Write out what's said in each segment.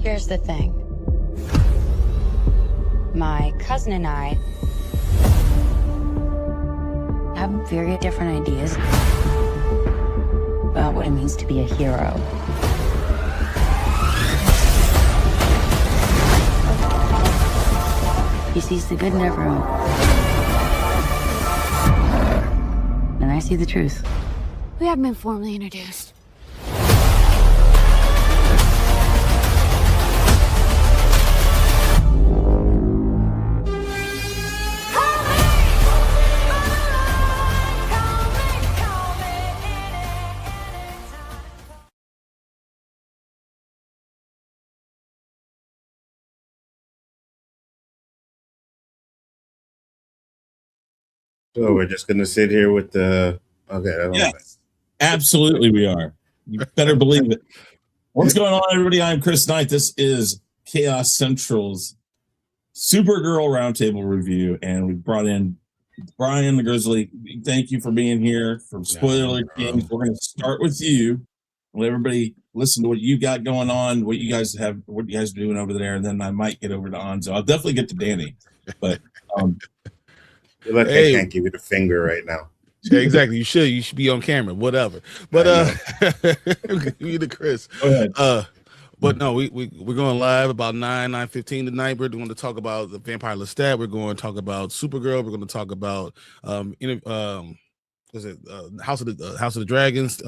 Here's the thing. My cousin and I have very different ideas about what it means to be a hero. He sees the good in everyone. And I see the truth. We haven't been formally introduced. So we're just gonna sit here with the Yes, absolutely we are. You better believe it. What's going on, everybody? I'm Chris Knight. This is Chaos Central's Supergirl Roundtable review, and we brought in Bryon the Grizzly. Thank you for being here for Spoiler Kings. We're going to start with you. Let everybody listen to what you got going on, what you guys are doing over there, and then I might get over to Nzo. I'll definitely get to Danny, but I can't give you the finger right now. Yeah, exactly. You should be on camera, whatever. But you the Chris. Go ahead. But no, we're going live about 9:15 tonight. We're going to talk about the Vampire Lestat. We're going to talk about Supergirl. We're going to talk about House of the Dragons.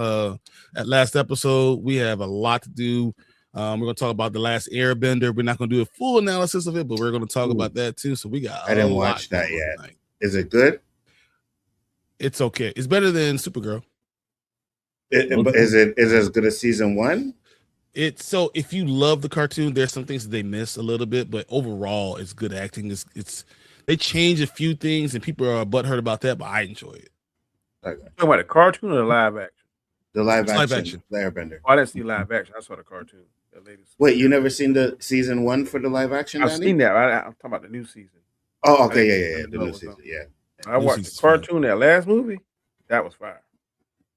At last episode, we have a lot to do. We're going to talk about The Last Airbender. We're not going to do a full analysis of it, but we're going to talk about that too. So we got. I didn't watch that yet. Tonight. Is it good? It's okay. It's better than Supergirl. Is it as good as season 1? So if you love the cartoon, there's some things that they miss a little bit, but overall, it's good acting. It's they change a few things, and people are butthurt about that, but I enjoy it. Okay. What, a cartoon or the live action? The live action. Airbender. Oh, I didn't see live action. I saw the cartoon. Wait, you never seen the season 1 for the live action? I've seen that. I'm talking about the new season. Oh, okay, yeah, the new season, yeah. I watched the cartoon, that last movie. That was fire.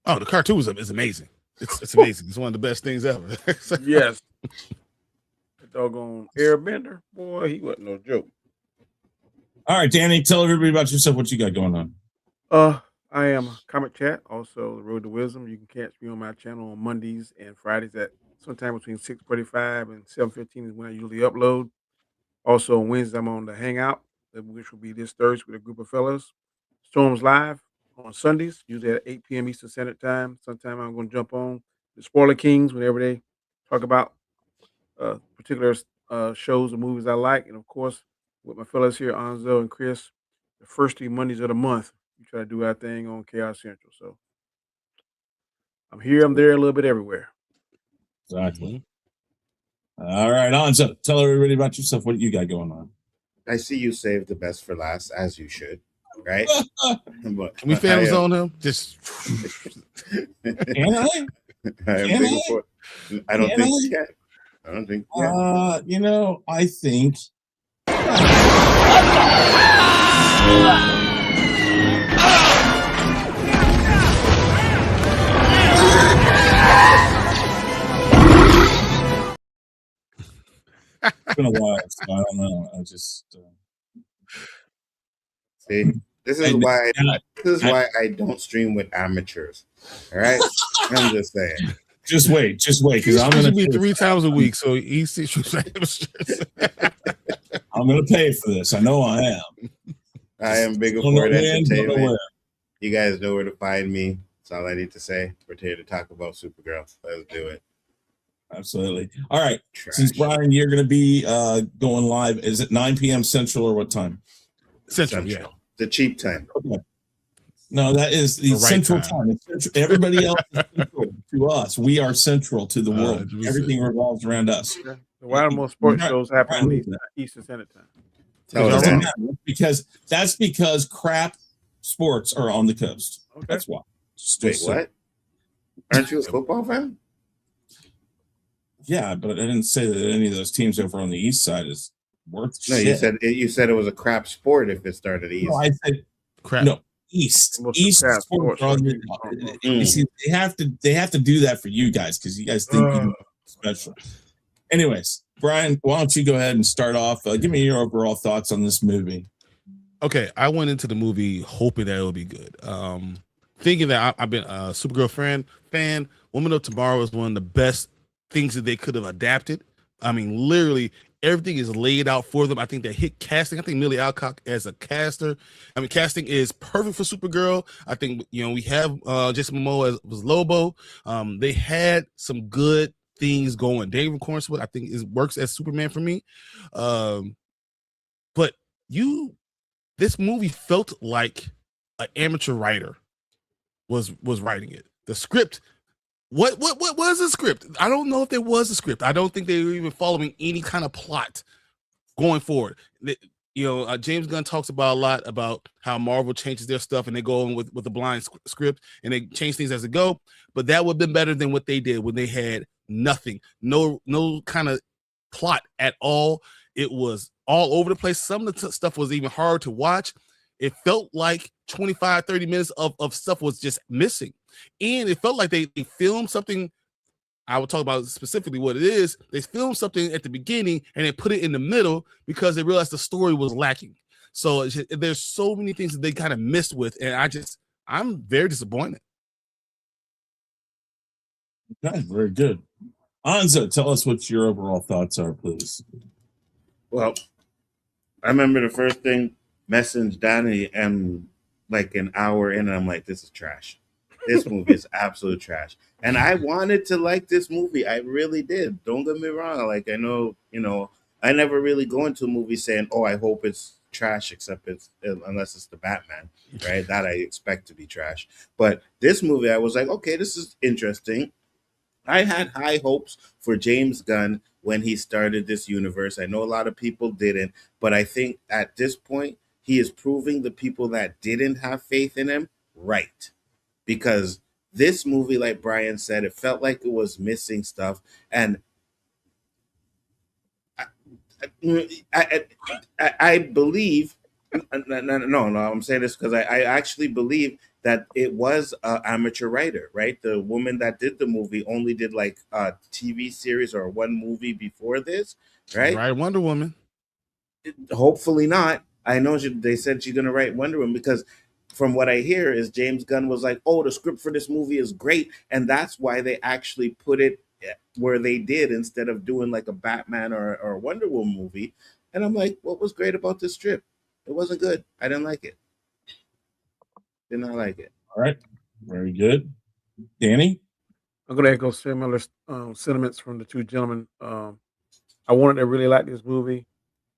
Oh, the cartoon is amazing. It's amazing. It's one of the best things ever. Yes. The doggone Airbender, boy, he wasn't no joke. All right, Danny, tell everybody about yourself. What you got going on? I am Comic Chat, also The Road to Wisdom. You can catch me on my channel on Mondays and Fridays at sometime between 6:45 and 7:15 is when I usually upload. Also on Wednesdays, I'm on the Hangout, which will be this Thursday with a group of fellas. Storms Live on Sundays, usually at 8 p.m. Eastern Standard Time. Sometime I'm going to jump on the Spoiler Kings whenever they talk about particular shows or movies I like. And, of course, with my fellas here, Nzo and Chris, the first 3 Mondays of the month, we try to do our thing on Chaos Central. So I'm here, I'm there, a little bit everywhere. Exactly. All right, Nzo, tell everybody about yourself. What you got going on? I see you saved the best for last, as you should, right? But can we fan zone him? Just can I? I don't think you can. I don't think. I think. It's been a while, so I don't know. I just see. This is why I don't stream with amateurs. All right, I'm just saying. Just wait, because I'm going to be 3 times a week. So he's I'm going to pay for this. I know I am. I am bigger for entertainment. You guys know where to find me. That's all I need to say. We're here to talk about Supergirl. Let's do it. Absolutely. All right. Since Bryon, you're going to be going live. Is it 9 p.m. Central or what time? Central. Yeah. The cheap time. Okay. No, that is the central time. Everybody else is central to us. We are central to the world. Everything revolves around us. The most sports shows happen in Eastern Standard Time. Because crap sports are on the coast. Okay. That's why. Wait, what? Aren't you a football fan? Yeah, but I didn't say that any of those teams over on the east side is worth shit. You said it was a crap sport if it started east. No, I said crap. No, east sports. You see, they have to do that for you guys because you guys think you're special. Anyways, Bryon, why don't you go ahead and start off? Give me your overall thoughts on this movie. Okay, I went into the movie hoping that it would be good. Thinking that I've been a Supergirl fan. Woman of Tomorrow is one of the best things that they could have adapted. I mean, literally everything is laid out for them. I think they hit casting. I think Millie Alcock as a caster. I mean, casting is perfect for Supergirl. I think we have Jason Momoa as Lobo. They had some good things going. David Cornswood, I think, works as Superman for me. But this movie felt like an amateur writer was writing it. The script, what was the script? I don't know if there was a script. I don't think they were even following any kind of plot going forward. James Gunn talks about a lot about how Marvel changes their stuff and they go on with the blind script and they change things as they go. But that would have been better than what they did when they had nothing, no kind of plot at all. It was all over the place. Some of the stuff was even hard to watch. It felt like 25, 30 minutes of stuff was just missing. And it felt like they filmed something. I will talk about specifically what it is. They filmed something at the beginning and they put it in the middle because they realized the story was lacking. So there's so many things that they kind of missed with. And I'm very disappointed. Okay, very good. Nzo, tell us what your overall thoughts are, please. Well, I remember the first thing, messaged Danny, and like an hour in, and I'm like, this is trash. This movie is absolute trash. And I wanted to like this movie. I really did. Don't get me wrong. Like, I know, I never really go into a movie saying, oh, I hope it's trash, unless it's the Batman, right? That I expect to be trash. But this movie, I was like, okay, this is interesting. I had high hopes for James Gunn when he started this universe. I know a lot of people didn't, but I think at this point, he is proving the people that didn't have faith in him right. Because this movie, like Bryon said, it felt like it was missing stuff. And I believe, no, I'm saying this because I actually believe that it was an amateur writer, right? The woman that did the movie only did like a TV series or one movie before this, right? Right, Wonder Woman. Hopefully not. I know they said she's going to write Wonder Woman because from what I hear is James Gunn was like, oh, the script for this movie is great. And that's why they actually put it where they did instead of doing like a Batman or a Wonder Woman movie. And I'm like, what was great about this strip? It wasn't good. I didn't like it. Did not like it. All right. Very good. Danny? I'm going to echo similar sentiments from the two gentlemen. I wanted to really like this movie.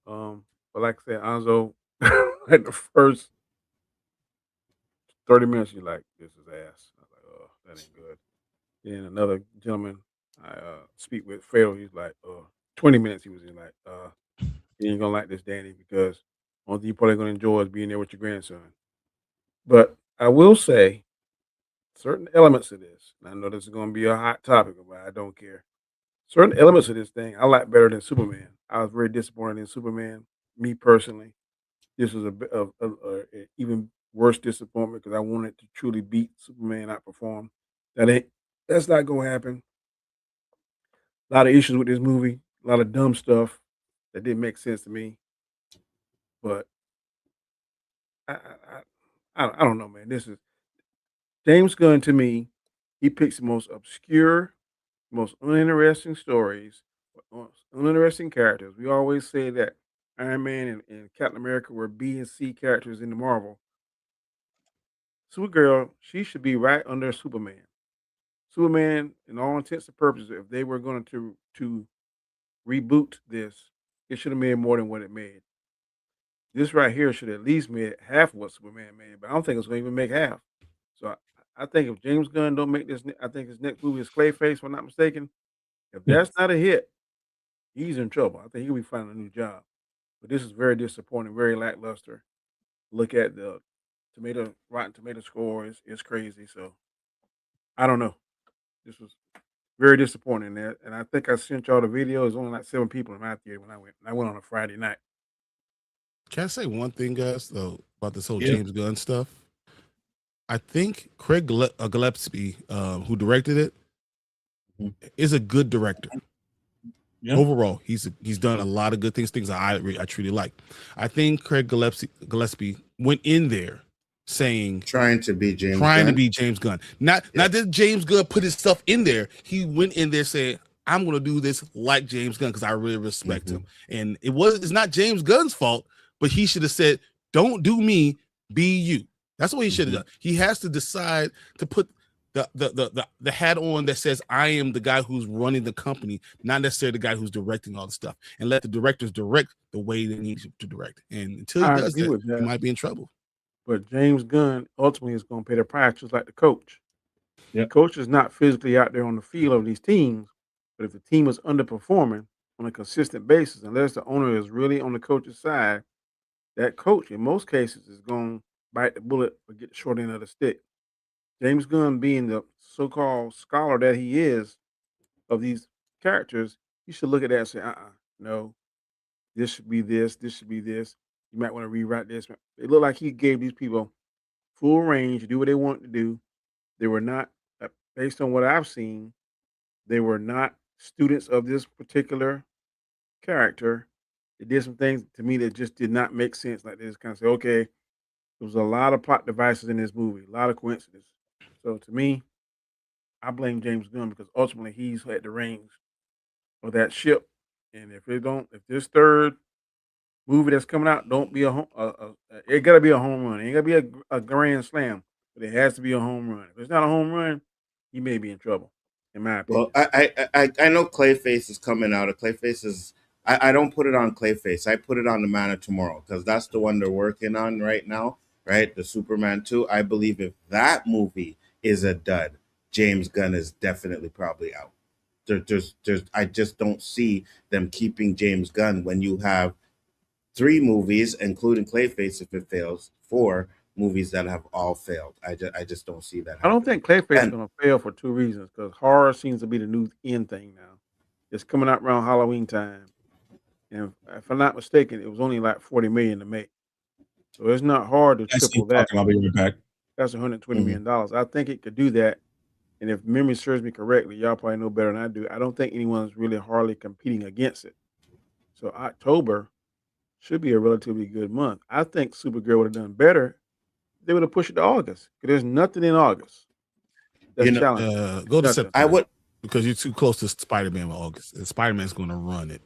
But like I said, Nzo, like the first 30 minutes, you're like, this is ass. I was like, oh, that ain't good. Then another gentleman I speak with, Pharaoh, he's like, 20 minutes, he was in like, you ain't going to like this, Danny, because one thing you're probably going to enjoy is being there with your grandson. But I will say, certain elements of this, and I know this is going to be a hot topic, but I don't care. Certain elements of this thing I like better than Superman. I was very disappointed in Superman, me personally. This was a even worse disappointment because I wanted to truly beat Superman, outperform. That's not gonna happen. A lot of issues with this movie, a lot of dumb stuff that didn't make sense to me. But I don't know, man. This is James Gunn to me. He picks the most obscure, most uninteresting stories, most uninteresting characters. We always say that Iron Man and Captain America were B and C characters in the Marvel. Supergirl, she should be right under Superman. Superman, in all intents and purposes, if they were going to reboot this, it should have made more than what it made. This right here should at least made half what Superman made, but I don't think it's going to even make half. So I think if James Gunn don't make this, I think his next movie is Clayface, if I'm not mistaken. If that's not a hit, he's in trouble. I think he'll be finding a new job. But this is very disappointing, very lackluster. Look at the Rotten Tomato score is crazy. So I don't know. This was very disappointing there. And I think I sent y'all the video. There's only like 7 people in my theater when I went. I went on a Friday night. Can I say one thing, guys, though, about this whole James Gunn stuff? I think Craig Gillespie, who directed it, is a good director. Yeah. Overall, he's done a lot of good things I truly like. I think Craig Gillespie went in there saying Trying to be James Gunn. Not that James Gunn put his stuff in there. He went in there saying, I'm gonna do this like James Gunn because I really respect him. And it's not James Gunn's fault, but he should have said, don't do me, be you. That's what he should have done. He has to decide to put the hat on that says I am the guy who's running the company, not necessarily the guy who's directing all the stuff, and let the directors direct the way they need to direct. And until he I does agree with that, that. he might be in trouble. But James Gunn ultimately is going to pay the price, just like the coach. Yep. The coach is not physically out there on the field of these teams, but if the team is underperforming on a consistent basis, unless the owner is really on the coach's side, that coach, in most cases, is going to bite the bullet or get the short end of the stick. James Gunn, being the so-called scholar that he is of these characters, you should look at that and say, no, this should be this should be this. You might want to rewrite this. It looked like he gave these people full range to do what they wanted to do. They were not, based on what I've seen, they were not students of this particular character. They did some things to me that just did not make sense. Like they just kind of say, okay, there was a lot of plot devices in this movie, a lot of coincidences. So to me, I blame James Gunn because ultimately he's at the reins of that ship. And if this third movie that's coming out don't be it got to be a home run. It ain't got to be a grand slam, but it has to be a home run. If it's not a home run, he may be in trouble, in my opinion. Well, I know Clayface is coming out. Clayface is. I don't put it on Clayface. I put it on the Man of Tomorrow because that's the one they're working on right now, right? The Superman 2. I believe if that movie is a dud, James Gunn is definitely probably out. I just don't see them keeping James Gunn when you have 3 movies, including Clayface, if it fails, 4 movies that have all failed. I just don't see that happening. I don't think Clayface is going to fail for 2 reasons because horror seems to be the new in thing now. It's coming out around Halloween time. And if I'm not mistaken, it was only like $40 million to make. So it's not hard to triple that. I'll be right back. That's $120 million. I think it could do that. And if memory serves me correctly, y'all probably know better than I do. I don't think anyone's really hardly competing against it. So October should be a relatively good month. I think Supergirl would have done better. They would have pushed it to August. Because there's nothing in August. That's challenging. Go to Nothing. September. I would, because you're too close to Spider-Man with August. And Spider-Man's going to run it.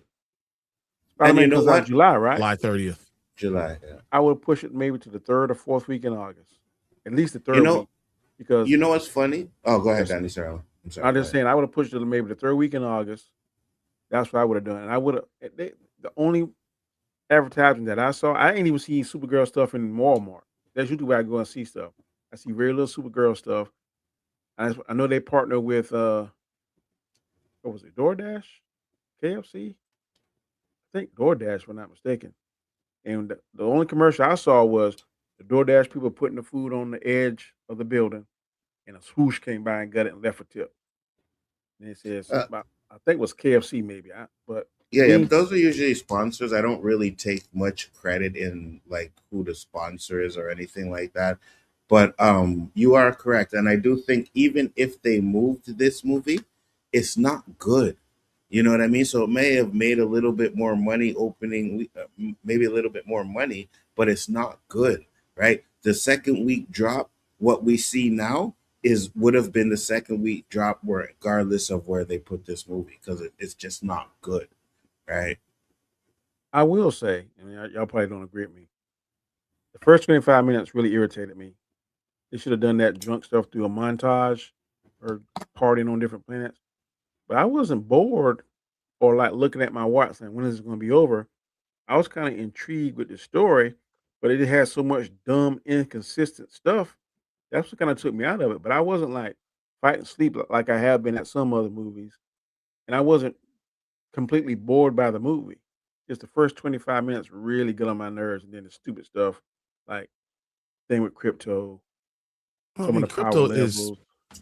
Spider-Man comes out July, right? July 30th. July. Yeah. I would push it maybe to the 3rd or 4th week in August. At least the 3rd week. Because you know what's funny? Oh, go ahead, Danny. Sorry. I'm sorry. I'm just saying I would have pushed it to maybe the 3rd week in August. That's what I would have done. And I would have the only advertisement that I saw, I ain't even see Supergirl stuff in Walmart. That's usually where I go and see stuff. I see very little Supergirl stuff. I know they partner with what was it, DoorDash? KFC? I think DoorDash, if I'm not mistaken. And the only commercial I saw was the DoorDash people putting the food on the edge of the building, and a swoosh came by and got it and left a tip. And it says something about, I think it was KFC maybe. But those are usually sponsors. I don't really take much credit in like who the sponsor is or anything like that. But you are correct, and I do think even if they moved this movie, it's not good. You know what I mean? So it may have made a little bit more money opening, maybe a little bit more money, but it's not good, right? The second week drop, what we see now would have been the second week drop regardless of where they put this movie because it's just not good, right? I will say, and y'all probably don't agree with me, the first 25 minutes really irritated me. They should have done that drunk stuff through a montage or partying on different planets. But I wasn't bored or like looking at my watch saying, when is it going to be over? I was kind of intrigued with the story, but it had so much dumb, inconsistent stuff. That's what kind of took me out of it. But I wasn't like fighting sleep like I have been at some other movies. And I wasn't completely bored by the movie. Just the first 25 minutes really got on my nerves. And then the stupid stuff, like thing with crypto, some of the crypto power is levels.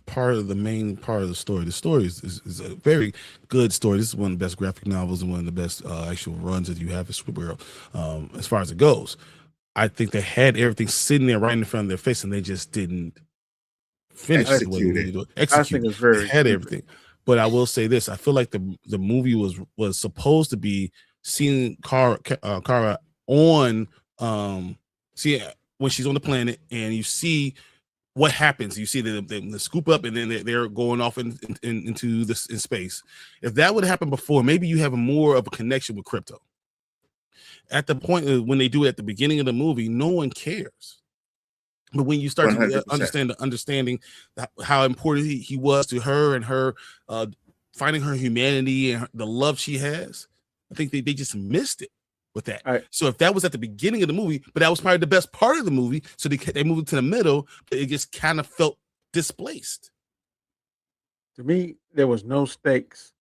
part of the main part of the story. The story is a very good story. This is one of the best graphic novels and one of the best actual runs that you have as Supergirl, as far as it goes. I think they had everything sitting there right in front of their face, and they just didn't finish it. I think it's very They had everything. But I will say this: I feel like the movie was supposed to be seeing Kara on see when she's on the planet, and you see what happens. You see the scoop up, and then they're going off into this in space. If that would happen before, maybe you have more of a connection with Crypto. At the point when they do it at the beginning of the movie, no one cares. But when you start 100%. to understanding how important he was to her and her finding her humanity and the love she has, I think they just missed it with that. Right. So if that was at the beginning of the movie, but that was probably the best part of the movie, so they moved it to the middle, but it just kind of felt displaced. To me, there was no stakes.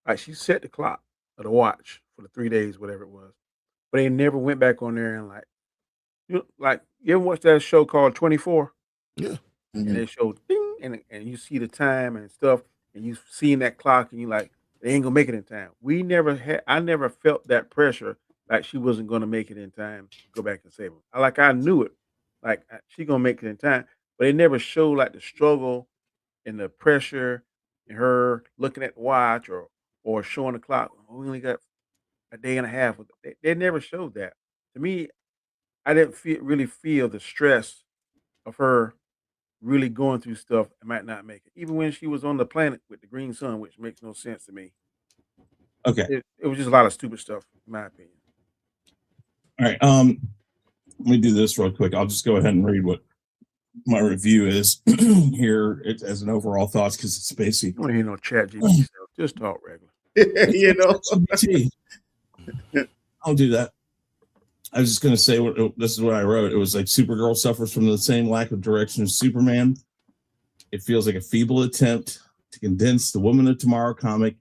Like she set the clock or the watch for the 3 days, whatever it was, but they never went back on there and you ever watch that show called 24? Yeah. And they show ding, and you see the time and stuff, and you seeing that clock, and you like, they ain't gonna make it in time. I never felt that pressure, like she wasn't gonna make it in time to go back and save him. I knew it, like she gonna make it in time, but they never showed like the struggle and the pressure and her looking at the watch or showing the clock. "Oh, we only got a day and a half. They never showed that. To me, I didn't really feel the stress of her really going through stuff and might not make it. Even when she was on the planet with the green sun, which makes no sense to me. Okay. It was just a lot of stupid stuff, in my opinion. All right. Let me do this real quick. I'll just go ahead and read what my review is here as an overall thoughts, because it's basically. I don't want to hear no chat GPT stuff. Just talk regular. You know, I'll do that. I was just going to say, this is what I wrote. It was like Supergirl suffers from the same lack of direction as Superman. It feels like a feeble attempt to condense the Woman of Tomorrow comic,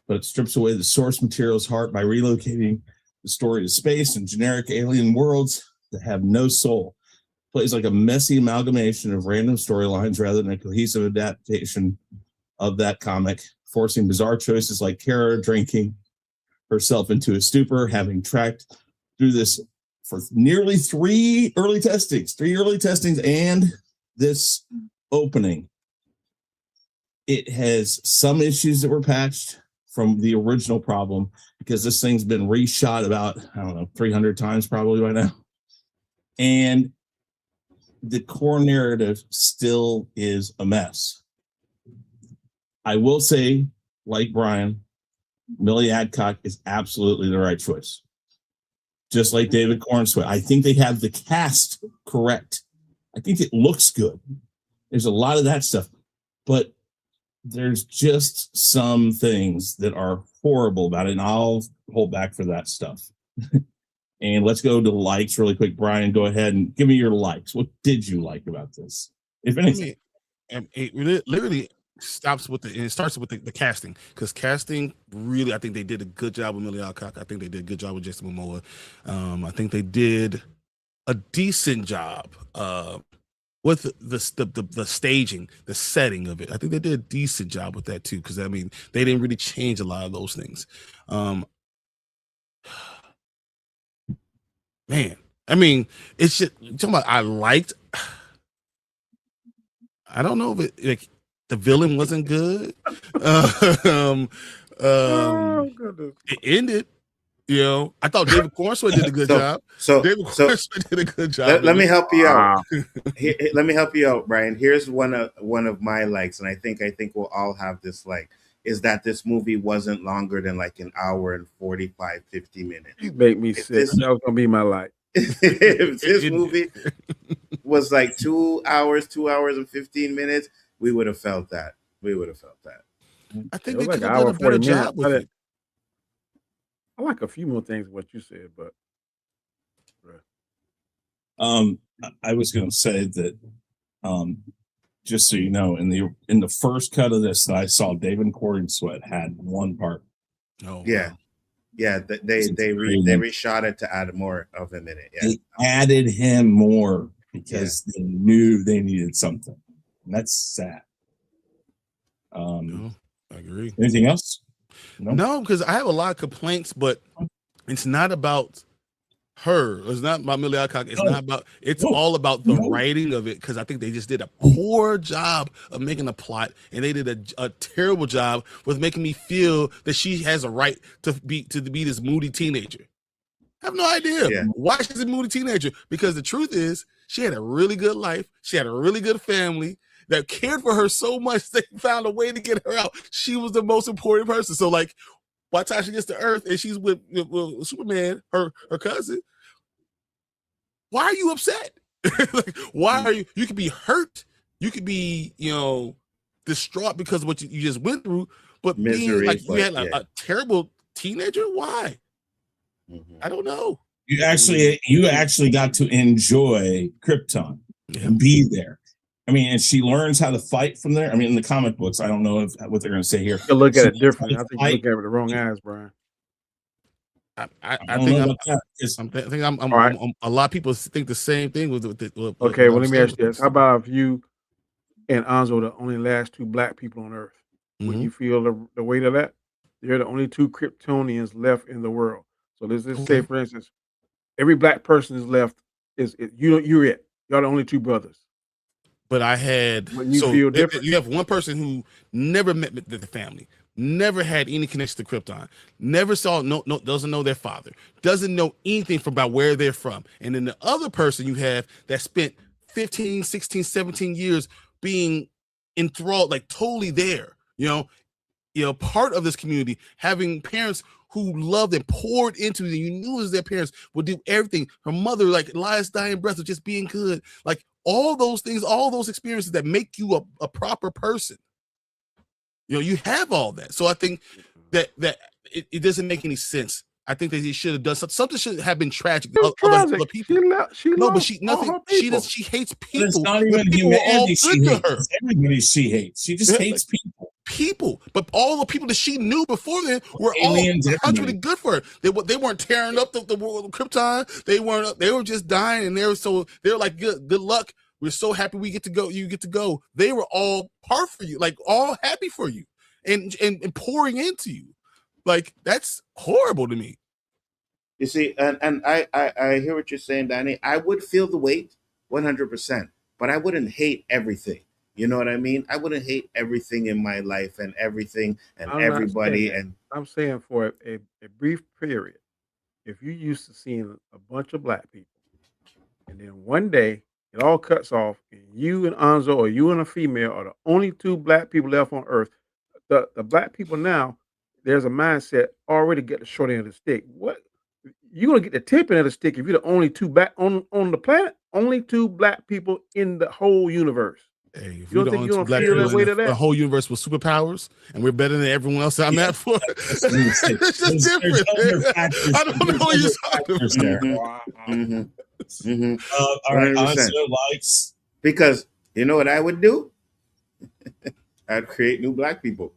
but it strips away the source material's heart by relocating the story to space and generic alien worlds that have no soul. Plays like a messy amalgamation of random storylines rather than a cohesive adaptation of that comic, forcing bizarre choices like Kara drinking herself into a stupor, having tracked through this for nearly three early testings, and this opening. It has some issues that were patched from the original problem, because this thing's been reshot about, 300 times probably by now. And the core narrative still is a mess. I will say, like Bryon, Millie Adcock is absolutely the right choice. Just like David Cornsweet. I think they have the cast correct. I think it looks good. There's a lot of that stuff. But there's just some things that are horrible about it, and I'll hold back for that stuff. And let's go to likes really quick. Bryon, go ahead and give me your likes. What did you like about this, if anything? It literally starts with the casting, because casting really, I think they did a good job with Millie Alcock. I think they did a good job with Jason Momoa. I think they did a decent job with the staging, the setting of it. I think they did a decent job with that too, because I mean, they didn't really change a lot of those things. Man, I mean, it's just talking about. I don't know if it the villain wasn't good. It ended. I thought David Cornsweet did a good job. David Cornsweet did a good job. Let me help you out. Let me help you out, Bryon. Here's one of my likes, and I think we'll all have this like, is that this movie wasn't longer than like an hour and 45, 50 minutes. You make me sick. That was gonna be my like. If this movie was like 2 hours and 15 minutes, we would have felt that. I think they could have done a better job with it. I like a few more things than what you said, but I was going to say that, just so you know, in the first cut of this that I saw, David Cornsweet had one part. Oh yeah, wow. Yeah. They reshot it to add more of him in it. Yeah, they added him more because they knew they needed something, and that's sad. No, I agree. Anything else? No, because I have a lot of complaints, but it's not about her. It's not about Millie Alcock. It's No. not about. It's No. all about the No. writing of it, because I think they just did a poor job of making a plot, and they did a terrible job with making me feel that she has a right to be this moody teenager. I have no idea Yeah. why she's a moody teenager, because the truth is she had a really good life. She had a really good family that cared for her so much they found a way to get her out. She was the most important person. So like, by the time she gets to Earth and she's with Superman, her cousin, why are you upset? Like, why are you? You could be hurt. You could be, distraught because of what you just went through. But Misery, being like you but had yeah. a terrible teenager. Why? Mhm. I don't know. You actually got to enjoy Krypton and be there. I mean, and she learns how to fight from there. I mean, in the comic books, I don't know what they're going to say here. You look She at it learns differently. how I to think you fight. look at it with the wrong eyes, Brian. I don't think know I'm. about that. It's- I think I'm. All right. A lot of people think the same thing with Okay, well, I'm let me saying ask you this. How about if you and Anzo are the only last two black people on Earth? Would you feel the weight of that? You're the only two Kryptonians left in the world. So let's just say, Okay. for instance, every black person is left. You're it. Y'all the only two brothers. But I had Wouldn't you feel different? You have one person who never met the family, never had any connection to Krypton, never saw doesn't know their father, doesn't know anything about where they're from. And then the other person you have that spent 15, 16, 17 years being enthralled, like totally there, part of this community, having parents who loved and poured into them. You knew as their parents would do everything. Her mother, like last dying breath of just being good. Like all those things, all those experiences that make you a proper person. You have all that. So I think that it doesn't make any sense. I think that he should have done something. Should have been tragic. It's Other tragic. people. She No, but lost she all nothing. her She people. does. She hates But people. it's not when even people were all humanity she good to hates. her. It's everybody she hates. She just Yeah, hates people. But all the people that she knew before then were Aliens, all everybody. really good for her. They weren't tearing up the world of Krypton. They were just dying, and they were like, good luck. We're so happy we get to go. You get to go. They were all part for you, like all happy for you, and pouring into you. Like that's horrible to me. You see, and I hear what you're saying, Danny. I would feel the weight 100%, but I wouldn't hate everything. You know what I mean? I wouldn't hate everything in my life and everything and I'm not saying everybody. that. And I'm saying for a brief period, if you used to seeing a bunch of black people, and then one day it all cuts off, and you and Anzo or you and a female are the only two black people left on Earth. The black people now, there's a mindset already get the short end of the stick. What you gonna get the tip end of the stick if you're the only two black on the planet? Only two black people in the whole universe. Hey, if You we're don't the think only you're two gonna black feel people that in weight of the that? whole universe with superpowers, and we're better than everyone else I'm at for, That's what I'm gonna say. it's just There's different. other factors. I don't know There's what you're other talking factors about. there. Wow. All right, 100%. Anzo likes. Because you know what I would do? I'd create new black people.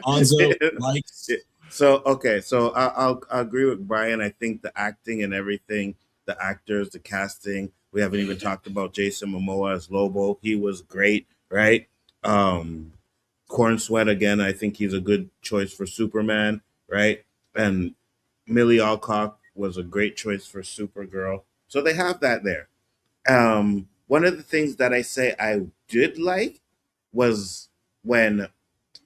Anzo likes. So okay, so I'll agree with Brian. I think the acting and everything, the actors, the casting. We haven't even talked about Jason Momoa as Lobo. He was great, right? Corn Sweat again. I think he's a good choice for Superman, right? And Millie Alcock was a great choice for Supergirl. So they have that there. One of the things that I say I did like was when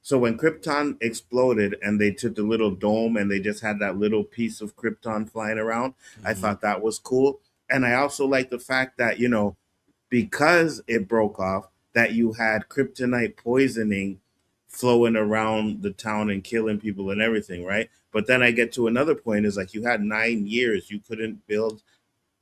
Krypton exploded and they took the little dome and they just had that little piece of Krypton flying around. I thought that was cool. And I also like the fact that, because it broke off, that you had kryptonite poisoning flowing around the town and killing people and everything, right? But then I get to another point is like you had 9 years. You couldn't build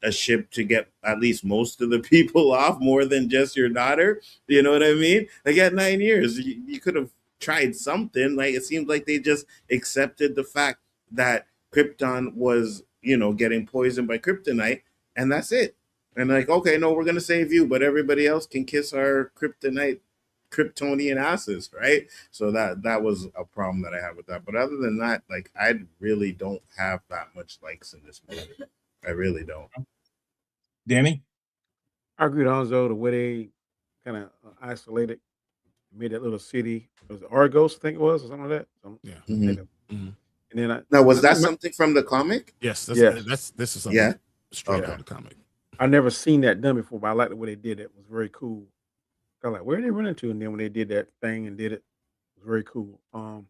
a ship to get at least most of the people off more than just your daughter. You know what I mean? Like at 9 years, you could have tried something. Like it seems like they just accepted the fact that Krypton was, getting poisoned by kryptonite, and that's it. And like, okay, no, we're gonna save you, but everybody else can kiss our Kryptonian asses, right? So that was a problem that I had with that. But other than that, like I really don't have that much likes in this movie. I really don't. Danny? I agree with Anzo the way they kind of isolated, made that little city. It was Argos, I think it was, or something like that. Yeah. Mhm. And And then Now, was I that think something from the comic? Yes, Yes. this is something Yeah. straight Okay. out of the comic. I never seen that done before, but I like the way they did it. It was very cool. I was like, where did they run into? And then when they did that thing and did it, it was very cool. Trying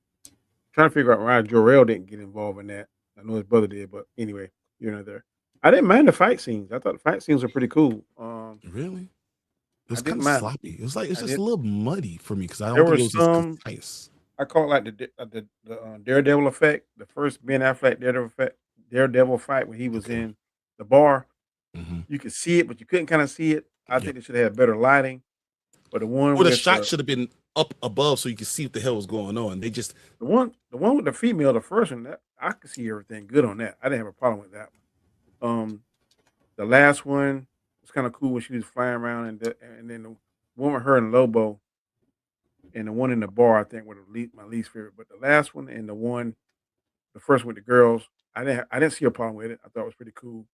to figure out why Jor-El didn't get involved in that. I know his brother did, but anyway, you're not there. I didn't mind the fight scenes. I thought the fight scenes were pretty cool. Really? It was I kind didn't of mind. sloppy. It was like it's I just a did. little muddy for me because I There don't think were it was as some. concise. I call it like the Daredevil effect. The first Ben Affleck Daredevil fight when he was Okay. in the bar. hmm You could see it, but you couldn't kind of see it. I Yeah. think they should have had better lighting. But the one Or the with shot should have been up above so you could see what the hell was going on. They just the one with the female, the first one, that I could see everything good on that. I didn't have a problem with that one. The last one was kind of cool when she was flying around, and then the one with her and Lobo, and the one in the bar, I think were my least favorite. But the last one and the first one with the girls, I didn't see a problem with it. I thought it was pretty cool.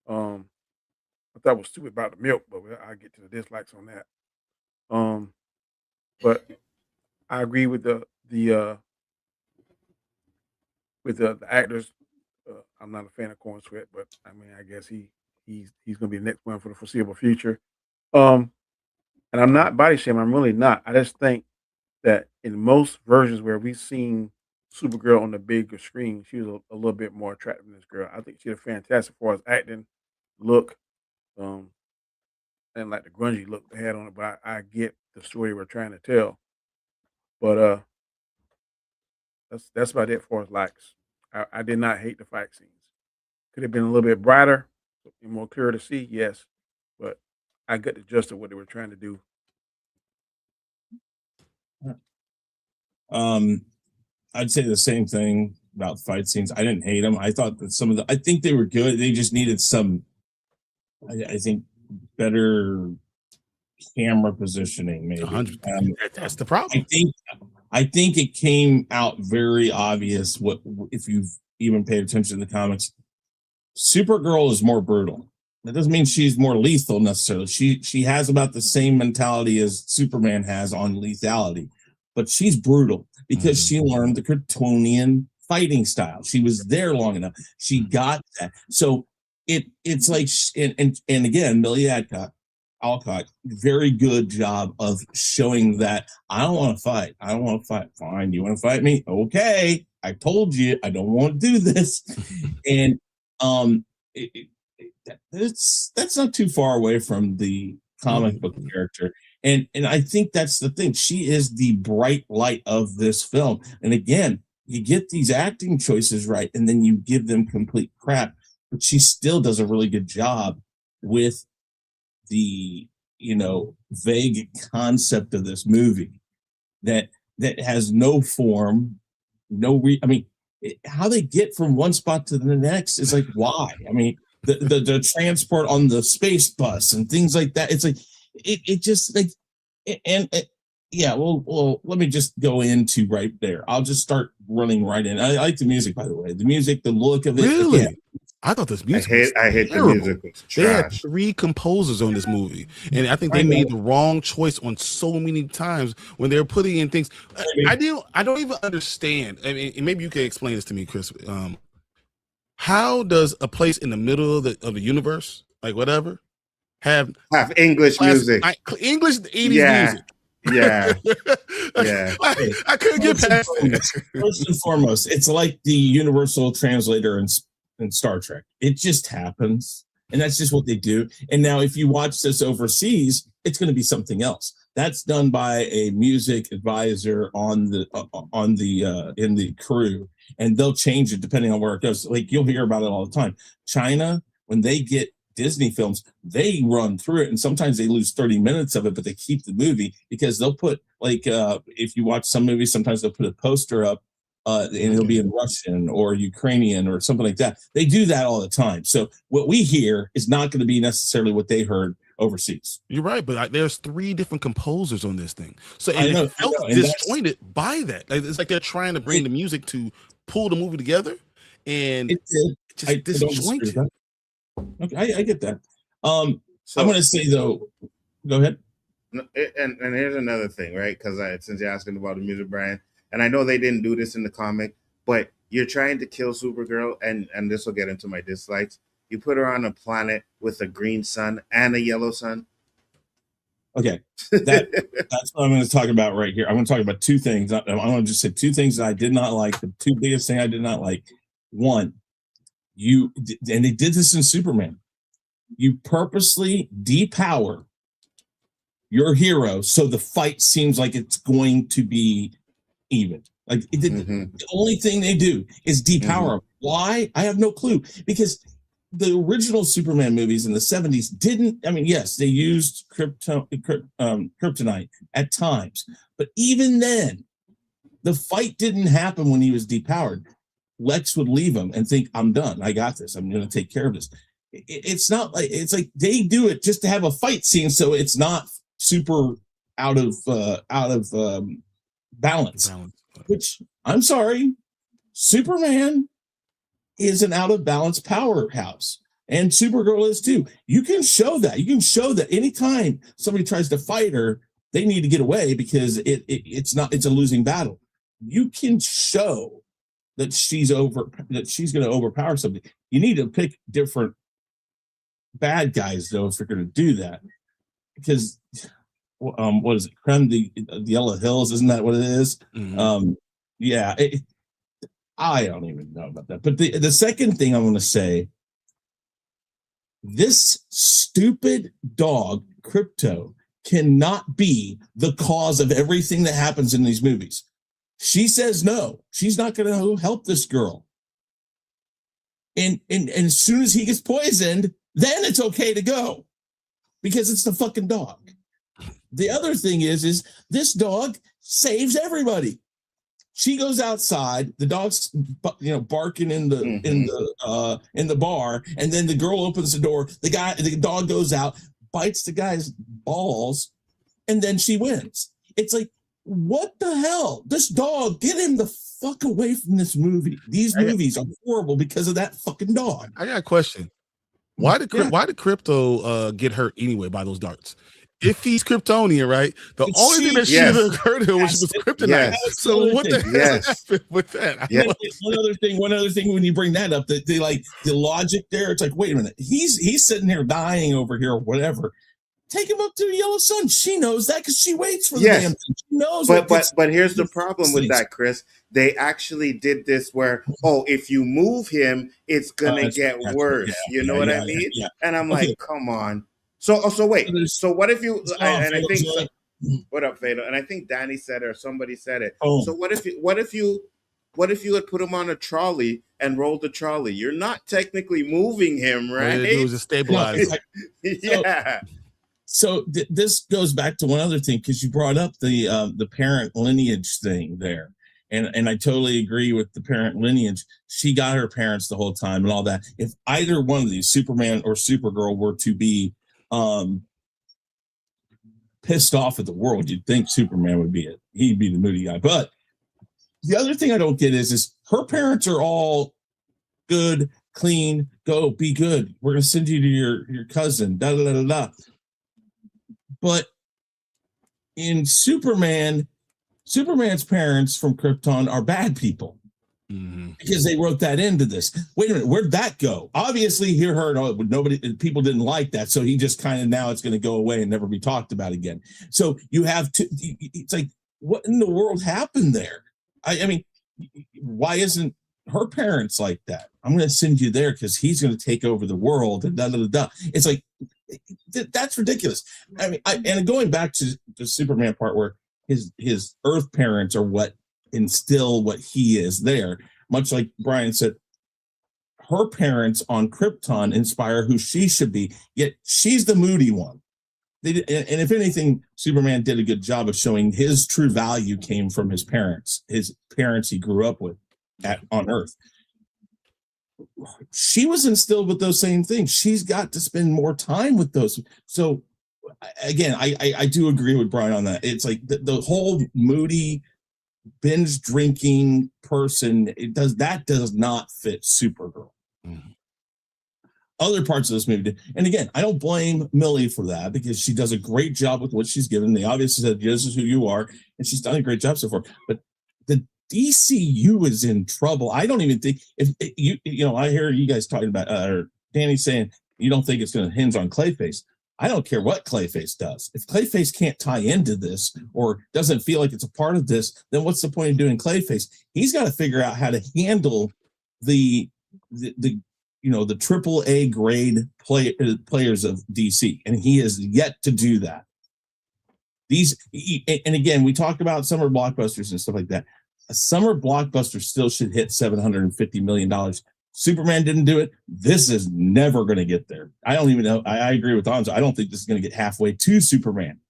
Um, I thought it was stupid about the milk, but I get to the dislikes on that. Um, but I agree with the actors. I'm not a fan of Corn Sweat, but I mean, I guess he's going to be the next one for the foreseeable future. Um, and I'm not body shaming. I'm really not. I just think that in most versions where we've seen Supergirl on the bigger screen, she was a little bit more attractive than this girl. I think she did fantastic for as acting, look, um, and like the grungy look they had on it. But I get the story we're trying to tell. But that's about it for as likes. I did not hate the fight scenes. Could have been a little bit brighter and more clear to see, yes, but I got the gist of what they were trying to do. Um, I'd say the same thing about fight scenes. I didn't hate them. I thought that I think they were good. They just needed some, I think, better camera positioning, maybe. 100. That's the I problem. think it came out very obvious. What if you've even paid attention to the comics? Supergirl is more brutal. That doesn't mean she's more lethal necessarily. She has about the same mentality as Superman has on lethality, but she's brutal because she learned the Kryptonian fighting style. She was there long enough. She got that. So it's like and again, Millie Alcott, very good job of showing that I don't want to fight. I don't want to fight. Fine, you want to fight me? Okay, I told you I don't want to do this, and that's not too far away from the comic book character, and I think that's the thing. She is the bright light of this film, and again, you get these acting choices right, and then you give them complete crap, but she still does a really good job with the vague concept of this movie that has no form, I mean, how they get from one spot to the next is like, why? I mean, the transport on the space bus and things like that. It's like it just like yeah. Well, let me just go into right there. I'll just start running right in. I like the music, by the way. The music, the look of it. Really? Again, I thought this I music hate was the terrible. music. It's They had trash. 3 composers on this movie, and I think they made the wrong choice on so many times when they were putting in things. I don't even understand. I mean, maybe you can explain this to me, Chris. How does a place in the middle of the universe, like whatever, have English music? English 80s Yeah. music? Yeah. Yeah. I couldn't get past it. First and foremost, it's like the universal translator in Star Trek. It just happens, and that's just what they do. And now, if you watch this overseas, it's going to be something else. That's done by a music advisor on the in the crew, and they'll change it depending on where it goes. Like you'll hear about it all the time. China, when they get Disney films, they run through it, and sometimes they lose 30 minutes of it, but they keep the movie because they'll put if you watch some movies, sometimes they'll put a poster up and it'll be in Russian or Ukrainian or something like that. They do that all the time. So what we hear is not going to be necessarily what they heard overseas. You're right, but there's 3 different composers on this thing, so I know, it felt disjointed by that. Like, it's like they're trying to bring the music to pull the movie together, and just disjointed. Okay, I get that. I'm going to say though, go ahead. And here's another thing, right? Because since you're asking about the music, Bryan, and I know they didn't do this in the comic, but you're trying to kill Supergirl, and this will get into my dislikes. You put her on a planet with a green sun and a yellow sun. Okay, that's what I'm going to talk about right here. I'm going to talk about two things. I'm going to just say two things that I did not like. The two biggest things I did not like. One, and they did this in Superman. You purposely depower your hero so the fight seems like it's going to be even. Like the only thing they do is depower him. Why? I have no clue. Because the original Superman movies in the 70s didn't. I mean, yes, they used kryptonite at times, but even then, the fight didn't happen when he was depowered. Lex would leave him and think, "I'm done. I got this. I'm going to take care of this." It's not like it's like they do it just to have a fight scene, so it's not super out of balance. Which I'm sorry, Superman is an out of balance powerhouse, and Supergirl is too. You can show that. You can show that anytime somebody tries to fight her, they need to get away because it's a losing battle. You can show that she's going to overpower somebody. You need to pick different bad guys though if you're going to do that, because what is it? Creme the Yellow Hills, isn't that what it is? Yeah. I don't even know about that. But the second thing I want to say, this stupid dog, Crypto, cannot be the cause of everything that happens in these movies. She says no. She's not going to help this girl. And as soon as he gets poisoned, then it's okay to go. Because it's the fucking dog. The other thing is this dog saves everybody. She goes outside, the dog's barking in the bar, and then the girl opens the door. The dog goes out, bites the guy's balls, and then she wins. It's like, what the hell? This dog, get him the fuck away from this movie. These movies are horrible because of that fucking dog. I got a question. Why did Crypto get hurt anyway by those darts? If he's Kryptonian, right? The only thing that should have occurred to him was kryptonite. Yes. So what the hell happened with that? Yes. One other thing when you bring that up, that they like the logic there, it's like, wait a minute, he's sitting here dying over here or whatever. Take him up to the yellow sun. She knows that because she waits for the damn thing. She knows. But here's the problem with that, Chris. They actually did this where, if you move him, it's gonna get worse. You know what I mean? Yeah. And I'm like, come on. So wait. So what if you? And I think what up, Fado? And I think Danny said it or somebody said it. So what if you had put him on a trolley and rolled the trolley? You're not technically moving him, right? It was a stabilizer. Yeah. So this goes back to one other thing, because you brought up the parent lineage thing there, and I totally agree with the parent lineage. She got her parents the whole time and all that. If either one of these, Superman or Supergirl, were to be pissed off at the world, you'd think Superman would be it. He'd be the moody guy. But the other thing I don't get is her parents are all good, clean, go be good. We're gonna send you to your cousin. Da da da da da. But in Superman's parents from Krypton are bad people. Because they wrote that into this. Wait a minute, where'd that go? Obviously, he heard people didn't like that, so he just kind of now it's going to go away and never be talked about again. So you have to. It's like, what in the world happened there? I mean, why isn't her parents like that? I'm going to send you there because he's going to take over the world and da da da da. It's like that's ridiculous. I mean, and going back to the Superman part where his Earth parents are what instill what he is there, much like Bryon said, her parents on Krypton inspire who she should be, yet she's the moody one. And if anything, Superman did a good job of showing his true value came from his parents he grew up with on Earth. She was instilled with those same things. She's got to spend more time with those. So again, I do agree with Bryon on that. It's like the whole moody binge drinking person, does not fit Supergirl. Other parts of this movie did. And again, I don't blame Millie for that because she does a great job with what she's given. They obviously said, this is who you are, and she's done a great job so far. But DCU is in trouble. I don't even think if I hear you guys talking about or Danny saying you don't think it's going to hinge on Clayface. I don't care what Clayface does. If Clayface can't tie into this or doesn't feel like it's a part of this, then what's the point of doing Clayface? He's got to figure out how to handle the triple A grade players of DC, and he has yet to do that. And again, we talked about summer blockbusters and stuff like that. A summer blockbuster still should hit $750 million. Superman didn't do it. This is never going to get there. I don't even know. I agree with Nzo. I don't think this is going to get halfway to Superman.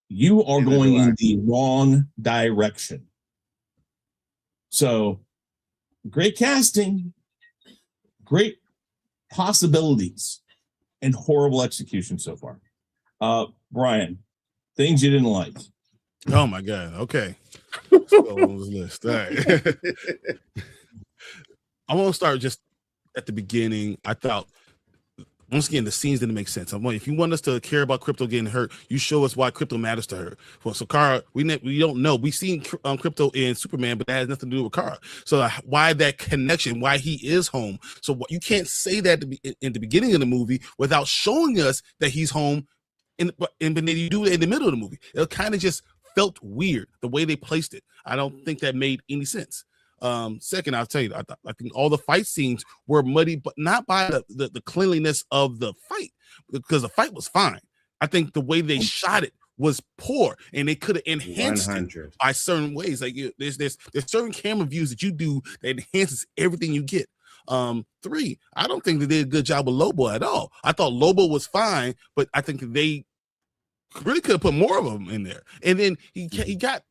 You are going in the wrong direction. So, great casting, great possibilities, and horrible execution so far. Bryon, things you didn't like. Oh my God. Okay. Let's go on this list. All right. I want to start just at the beginning. I thought, once again, the scenes didn't make sense. If you want us to care about Crypto getting hurt, you show us why Crypto matters to her. Well, so Kara, we don't know. We've seen Crypto in Superman, but that has nothing to do with Kara. So why that connection? Why he is home? So you can't say that in the beginning of the movie without showing us that he's home, and then you do it in the middle of the movie. It kind of just felt weird the way they placed it. I don't think that made any sense. Second, I'll tell you, I think all the fight scenes were muddy, but not by the cleanliness of the fight, because the fight was fine. I think the way they shot it was poor, and they could have enhanced 100. It by certain ways. Like there's certain camera views that you do that enhances everything you get. 3, I don't think they did a good job with Lobo at all. I thought Lobo was fine, but I think they really could have put more of them in there. And then he got.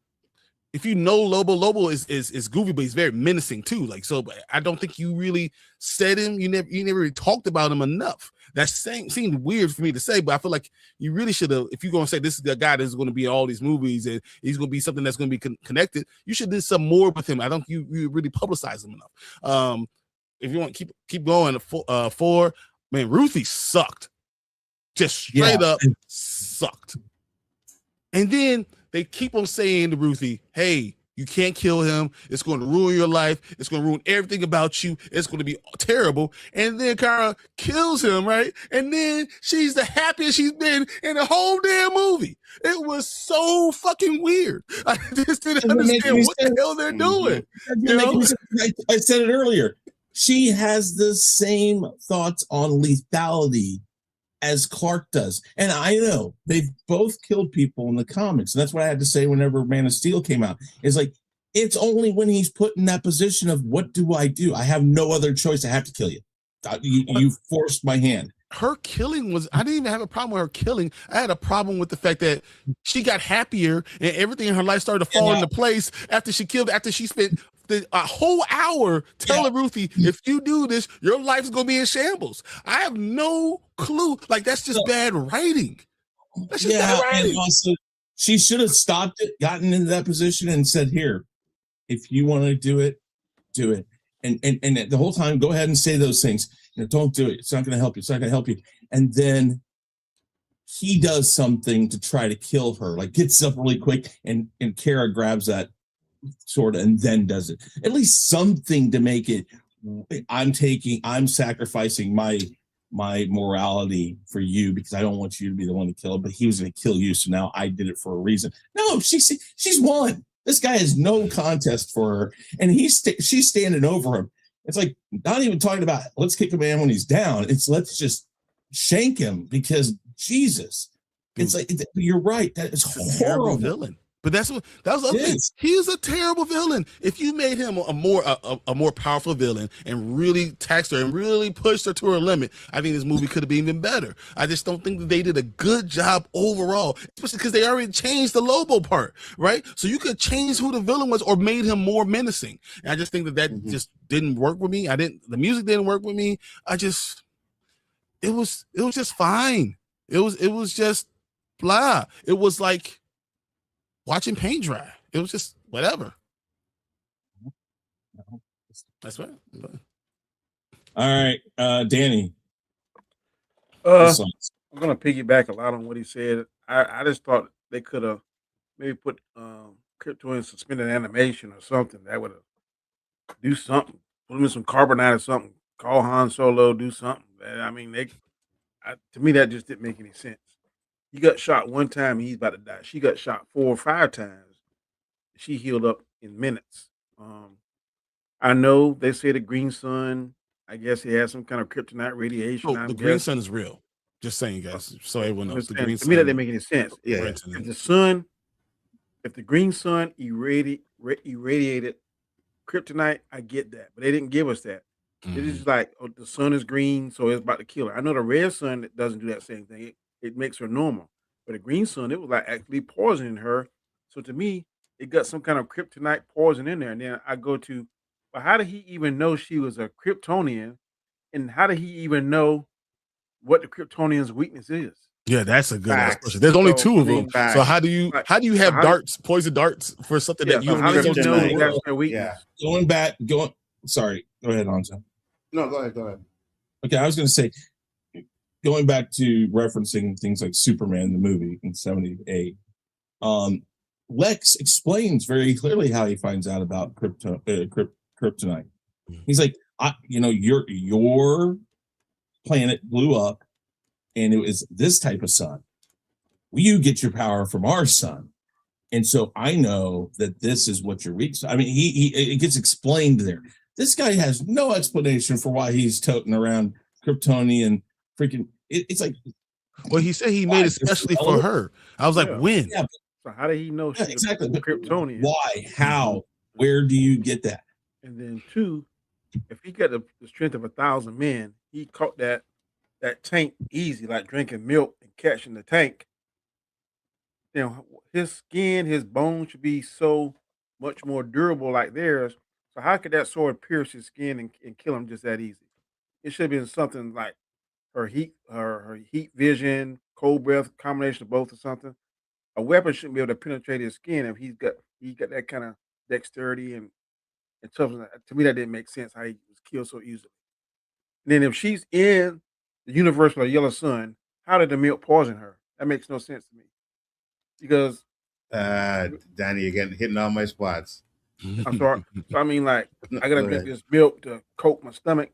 If you know Lobo is goofy, but he's very menacing too. Like, so I don't think you really said him. You never really talked about him enough. That seemed weird for me to say, but I feel like you really should have. If you're going to say this is the guy that's going to be in all these movies and he's going to be something that's going to be connected, you should do some more with him. I don't think you really publicize him enough. If you want to keep going, 4, man, Ruthie sucked. Just straight up sucked. And then they keep on saying to Ruthie, hey, you can't kill him. It's going to ruin your life. It's going to ruin everything about you. It's going to be terrible. And then Kara kills him, right? And then she's the happiest she's been in the whole damn movie. It was so fucking weird. I just didn't understand what the hell they're doing. I said it earlier. She has the same thoughts on lethality as Clark does. And I know they've both killed people in the comics. And that's what I had to say whenever Man of Steel came out. It's like, it's only when he's put in that position of what do? I have no other choice. I have to kill you. You forced my hand. Her killing I didn't even have a problem with her killing. I had a problem with the fact that she got happier and everything in her life started to fall into place after she spent a whole hour telling Ruthie, if you do this, your life's going to be in shambles. I have no clue. Like, that's just bad writing. That's just bad writing. And also, she should have stopped it, gotten into that position and said, here, if you want to do it, do it. And the whole time, go ahead and say those things. Don't do it. It's not going to help you. It's not going to help you. And then he does something to try to kill her, like gets up really quick, and Kara grabs that sword and then does it. At least something to make it, I'm sacrificing my morality for you because I don't want you to be the one to kill him, but he was going to kill you, so now I did it for a reason. No, she's won. This guy has no contest for her, and she's standing over him. It's like not even talking about let's kick a man when he's down. It's let's just shank him because Jesus. It's like you're right. That is horrible. Villain. But that was the other thing. He's a terrible villain. If you made him a more powerful villain and really taxed her and really pushed her to her limit, I think this movie could have been even better. I just don't think that they did a good job overall, especially because they already changed the Lobo part, right? So you could change who the villain was or made him more menacing. And I just think that just didn't work with me. The music didn't work with me. It was just fine. It was just blah. It was like watching paint dry. It was just whatever. That's right. All right, Danny. I'm gonna piggyback a lot on what he said. I just thought they could have maybe put Kryptonian suspended animation or something. That would do something. Put him in some carbonite or something. Call Han Solo, do something. I mean, to me, that just didn't make any sense. He got shot one time and he's about to die. She got shot 4 or 5 times. She healed up in minutes. I know they say the green sun, I guess he has some kind of kryptonite radiation. So the green sun is real. Just saying, guys, so everyone knows. The green To me, that sun. didn't make any sense. Yeah. If the green sun irradiated kryptonite, I get that, but they didn't give us that. It is just like, oh, the sun is green, so it's about to kill her. I know the red sun that doesn't do that same thing. It makes her normal, but the green sun, it was like actually poisoning her. So to me, it got some kind of kryptonite poison in there. And then I go to, well, how did he even know she was a Kryptonian, and how did he even know what the Kryptonian's weakness is? Yeah, that's a good Facts. question. There's only So, 2 of I mean, them. facts. So how do you have how- darts, poison darts for something Yeah, that you so how really did he don't know kryptonite. that's their weakness? Yeah. Sorry, go ahead, Nzo. No, go ahead. Okay, I was going to say, going back to referencing things like Superman, the movie in 78, Lex explains very clearly how he finds out about kryptonite. He's like, your planet blew up and it was this type of sun. You get your power from our sun. And so I know that this is what you're weak. I mean, it gets explained there. This guy has no explanation for why he's toting around Kryptonian freaking. It's like, well, he said he made it especially for her. I was like, when? Yeah, So how did he know she was exactly. Kryptonian? Why? How? Where do you get that? And then 2, if he got the strength of 1,000 men, he caught that tank easy, like drinking milk and catching the tank. You know, his skin, his bones should be so much more durable like theirs. So how could that sword pierce his skin and kill him just that easy? It should have been something like her heat vision, cold breath, combination of both or something. A weapon shouldn't be able to penetrate his skin if he's got that kind of dexterity and toughness. To me, that didn't make sense how he was killed so easily. And then if she's in the universe with a yellow sun, how did the milk poison her? That makes no sense to me. Because Danny, you're hitting all my spots. I'm sorry. So I mean, like, I gotta Go drink ahead. this milk to coat my stomach.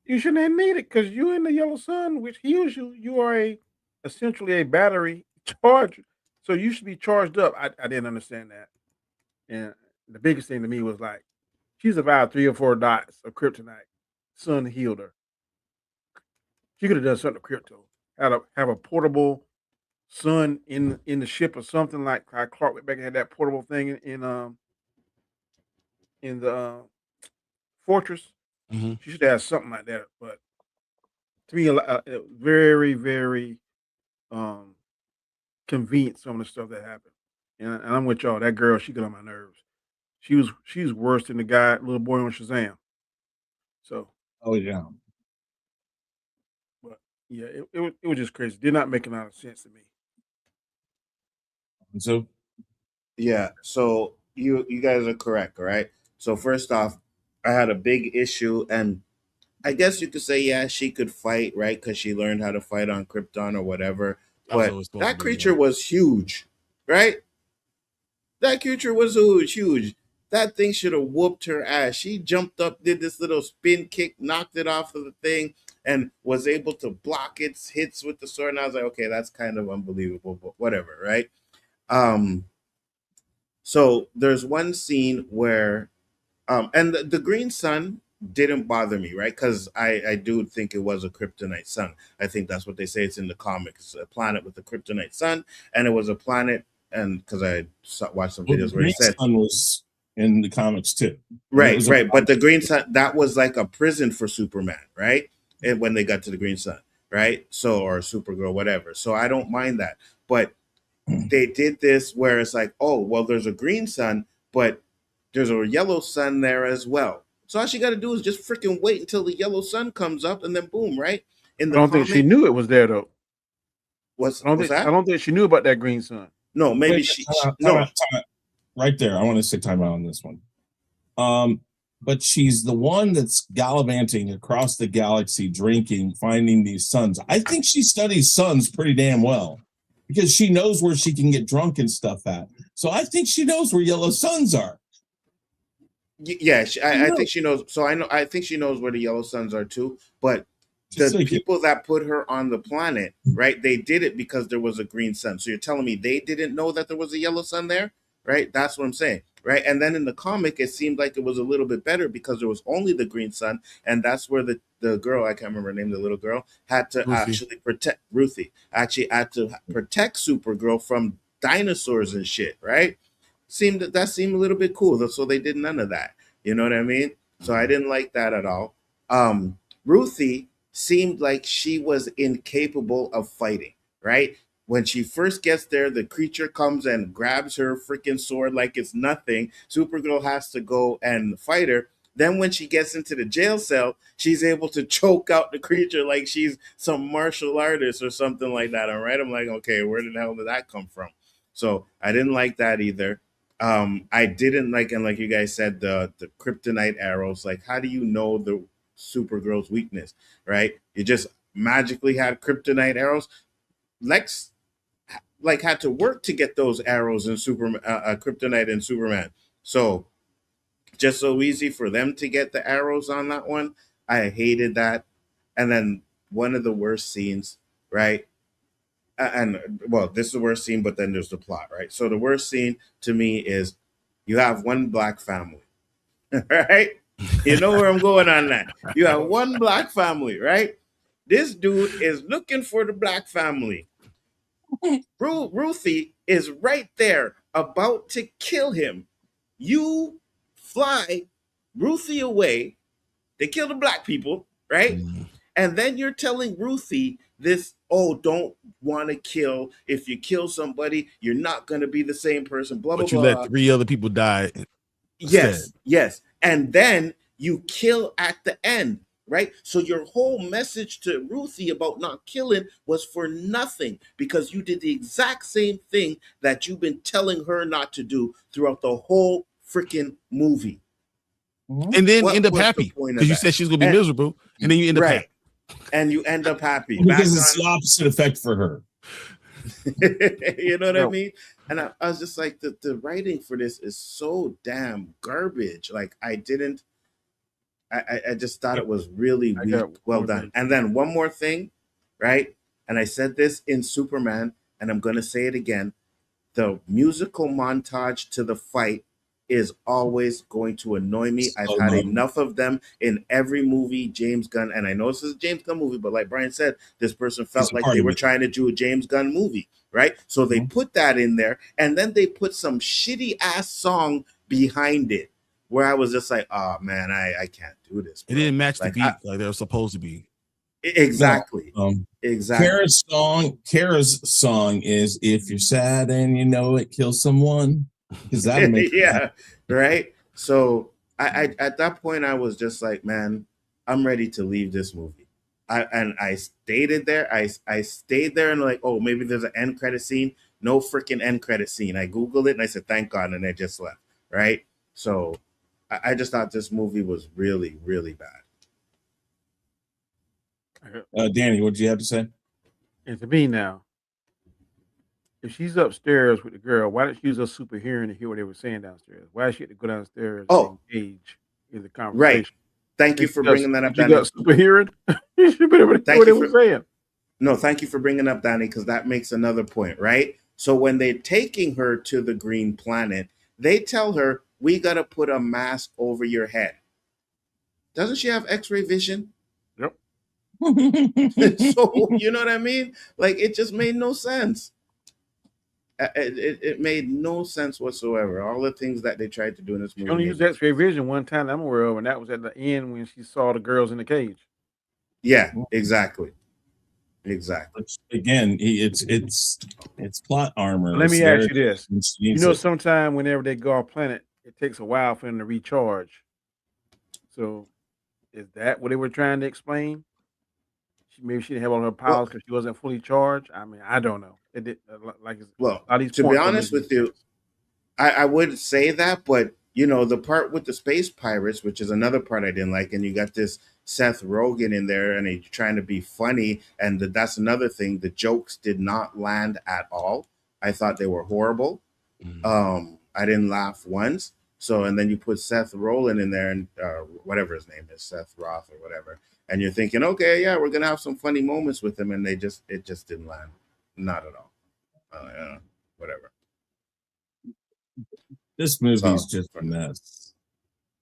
You shouldn't have needed because you in the yellow sun, which heals you. You are essentially a battery charge, so you should be charged up. I didn't understand that, and the biggest thing to me was like, she survived 3 or 4 dots of kryptonite. Sun healed her. She could have done something to crypto. Have a portable sun in the ship or something, like how Clark went back and had that portable thing in the fortress. Mhm. She should have something like that. But to me, very, very convenient some of the stuff that happened. And I'm with y'all. That girl, she got on my nerves. She's worse than the little boy on Shazam. So, Oh yeah. but yeah, it was just crazy. Did not make a lot of sense to me. So Yeah. So you guys are correct, all right? So first off, I had a big issue, and I guess you could say, yeah, she could fight, right? Because she learned how to fight on Krypton or whatever. That was But always supposed to that be, creature yeah. was huge, right? That creature was huge. That thing should have whooped her ass. She jumped up, did this little spin kick, knocked it off of the thing, and was able to block its hits with the sword. And I was like, okay, that's kind of unbelievable, but whatever, right? So there's one scene where, and the green sun didn't bother me, right? Because I do think it was a kryptonite sun. I think that's what they say. It's in the comics, a planet with a kryptonite sun, and it was a planet. And because watched some videos where Green it said, Sun was in the comics too. right. But the green sun, that was like a prison for Superman, right? And when they got to the green sun, right? So, or Supergirl, whatever. So I don't mind that. But they did this where it's like, oh, well, there's a green sun, but there's a yellow sun there as well. So all she got to do is just freaking wait until the yellow sun comes up, and then boom, right? In I the don't think she knew it was there though. What's I that? don't think she knew about that green sun. No, maybe Wait, she. time No, out. Right there. I want to say time out on this one. But she's the one that's gallivanting across the galaxy, drinking, finding these suns. I think she studies suns pretty damn well. because she knows where she can get drunk and stuff at. So I think she knows where yellow suns are. Yeah, I think she knows. So I think she knows where the yellow suns are too. But the people that put her on the planet, right? They did it because there was a green sun. So you're telling me they didn't know that there was a yellow sun there, right? That's what I'm saying, right? And then in the comic, it seemed like it was a little bit better because there was only the green sun, and that's where the girl, I can't remember her name, the little girl, had to actually protect Ruthie. Actually had to protect Supergirl from dinosaurs and shit, right? That seemed a little bit cool. So they did none of that. You know what I mean? So I didn't like that at all. Ruthie seemed like she was incapable of fighting, right? When she first gets there, the creature comes and grabs her freaking sword like it's nothing. Supergirl has to go and fight her. Then when she gets into the jail cell, she's able to choke out the creature like she's some martial artist or something like that. All right. I'm like, okay, where the hell did that come from? So I didn't like that either. I didn't like, and like you guys said, the kryptonite arrows. Like, how do you know the Supergirl's weakness, right? You just magically had kryptonite arrows. Lex like had to work to get those arrows in Superman, kryptonite and Superman. So just so easy for them to get the arrows on that one. I hated that. And then one of the worst scenes, right? And well, this is the worst scene, but then there's the plot, right? So the worst scene to me is you have one black family, right? You know where I'm going on that. You have one black family, right? This dude is looking for the black family. Ruthie is right there about to kill him. You fly Ruthie away. They kill the black people, right? Mm-hmm. And then you're telling Ruthie this, oh, don't want to kill. If you kill somebody, you're not going to be the same person, blah, but blah, you blah. let 3 other people die. Yes. And then you kill at the end, right? So your whole message to Ruthie about not killing was for nothing because you did the exact same thing that you've been telling her not to do throughout the whole freaking movie. And then end up happy because you said she's going to be miserable. And then you end up happy. And you end up happy. Because it's the opposite effect for her. You know what I mean? And I was just like, the writing for this is so damn garbage. Like I just thought it was really well done. And then one more thing, right? And I said this in Superman, and I'm going to say it again. The musical montage to the fight is always going to annoy me. I've had enough of them in every movie, James Gunn. And I know this is a James Gunn movie, but like Bryon said, this person felt like they were trying to do a James Gunn movie, right? So they put that in there, and then they put some shitty ass song behind it where I was just like, oh man, I can't do this, bro. It didn't match the beat like they were supposed to be. Exactly. Exactly. Kara's song is "If You're Sad and You Know It, Kill Someone." Because that makes right. So I at that point I was just like, man, I'm ready to leave this movie. I stayed there. I stayed there and like, oh, maybe there's an end credit scene. No freaking end credit scene. I Googled it and I said, thank God, and I just left. Right. So I just thought this movie was really, really bad. Danny, what did you have to say? And to me now, if she's upstairs with the girl, why didn't she use her super hearing to hear what they were saying downstairs? Why did she have to go downstairs and engage in the conversation? Right. Thank you for bringing that up, Danny. You got super hearing? You should be able to hear what they were saying. No, thank you for bringing up Danny, because that makes another point, right? So when they're taking her to the green planet, they tell her, we got to put a mask over your head. Doesn't she have x-ray vision? Yep. So, you know what I mean? Like, it just made no sense. It made no sense whatsoever. All the things that they tried to do in this movie. She only used x-ray vision one time I'm aware of, and that was at the end when she saw the girls in the cage. Yeah, exactly. Again, it's plot armor. Let me ask you this. You know, sometime whenever they go off planet, it takes a while for them to recharge. So is that what they were trying to explain? Maybe she didn't have all her powers because she wasn't fully charged. I mean, I don't know. It did to be honest with you, I would say that, but you know, the part with the space pirates, which is another part I didn't like, and you got this Seth Rogen in there, and he's trying to be funny, and that's another thing. The jokes did not land at all. I thought they were horrible. I didn't laugh once. So, and then you put Seth Rogen in there, and whatever his name is, Seth Roth or whatever, and you're thinking, okay, yeah, we're gonna have some funny moments with him, and it just didn't land, not at all. Whatever. This movie is just a mess.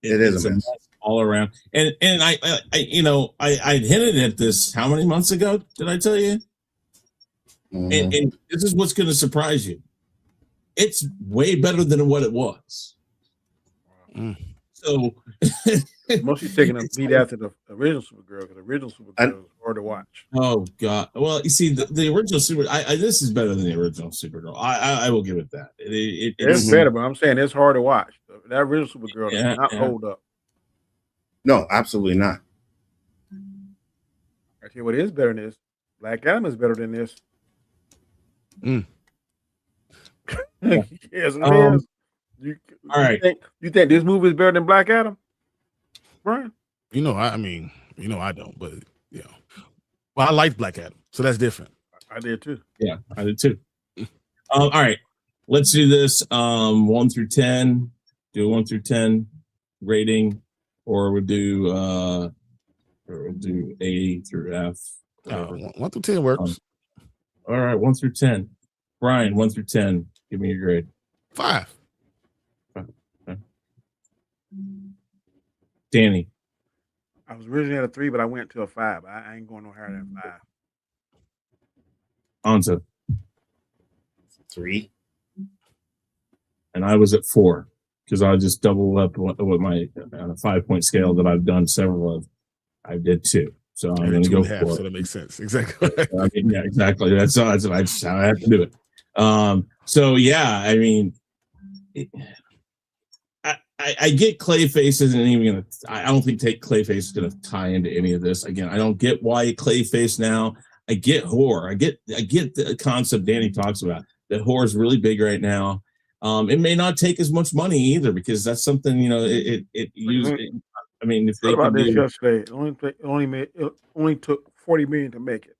It is a mess all around. And I you know, I hinted at this how many months ago? Did I tell you? Mm-hmm. And this is what's going to surprise you. It's way better than what it was. So mostly taking a beat after the original Supergirl, because the original Supergirl is hard to watch. Oh God! Well, you see, the original this is better than the original Supergirl. I will give it that. It's better, but I'm saying it's hard to watch. That original Supergirl does not hold up. No, absolutely not. I tell you what is better than this. Black Adam is better than this. Yes, it is. All right. You think this movie is better than Black Adam, Bryon? You know, I mean, you know, I don't, but you know, well, I like Black Adam, so that's different. I did too. Yeah, I did too. All right, let's do this. 1 through 10. Do a 1 through 10 rating, or we'll do A through F. 1 through 10 works. All right, 1 through 10. Bryon, 1 through 10. Give me your grade. 5. Okay. Danny. I was originally at a 3, but I went to a 5. I ain't going no higher than 5. Nzo. 3. And I was at 4 because I just doubled up what my on a 5-point scale that I've done several of. I did 2. So I'm going to go 4. So that makes sense. Exactly. I mean, yeah, exactly. That's how I have to do it. So yeah, I mean, I get Clayface isn't even gonna. I don't think Clayface is gonna tie into any of this. Again, I don't get why Clayface now. I get horror. I get the concept Danny talks about. That horror is really big right now. It may not take as much money either, because that's something, you know. I mean, if they about can this do, yesterday, it only took $40 million to make it.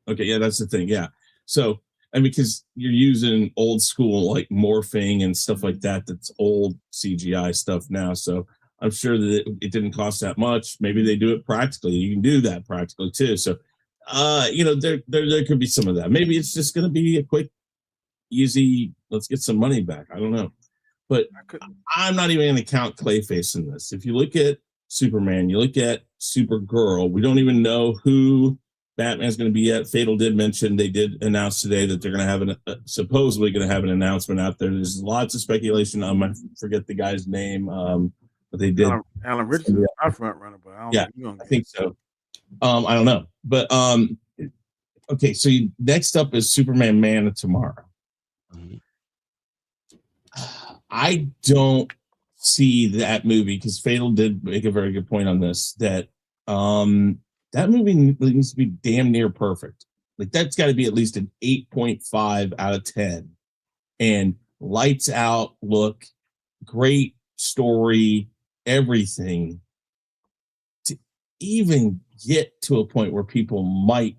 okay, yeah, that's the thing. Yeah, so. And because you're using old school like morphing and stuff like that, that's old CGI stuff now. So I'm sure that it didn't cost that much. Maybe they do it practically. You can do that practically too. So, you know, there could be some of that. Maybe it's just going to be a quick, easy, let's get some money back. I don't know. But I'm not even going to count Clayface in this. If you look at Superman, you look at Supergirl, we don't even know who Batman's going to be at. Fatal did mention, they did announce today that they're going to have supposedly going to have an announcement out there. There's lots of speculation. I forget the guy's name, but they did. Alan Richardson is our front runner, but I don't know. I think so. I don't know, but okay. So next up is Superman Man of Tomorrow. I don't see that movie, because Fatal did make a very good point on this, that that movie needs to be damn near perfect. Like, that's got to be at least an 8.5 out of 10. And lights out look, great story, everything, to even get to a point where people might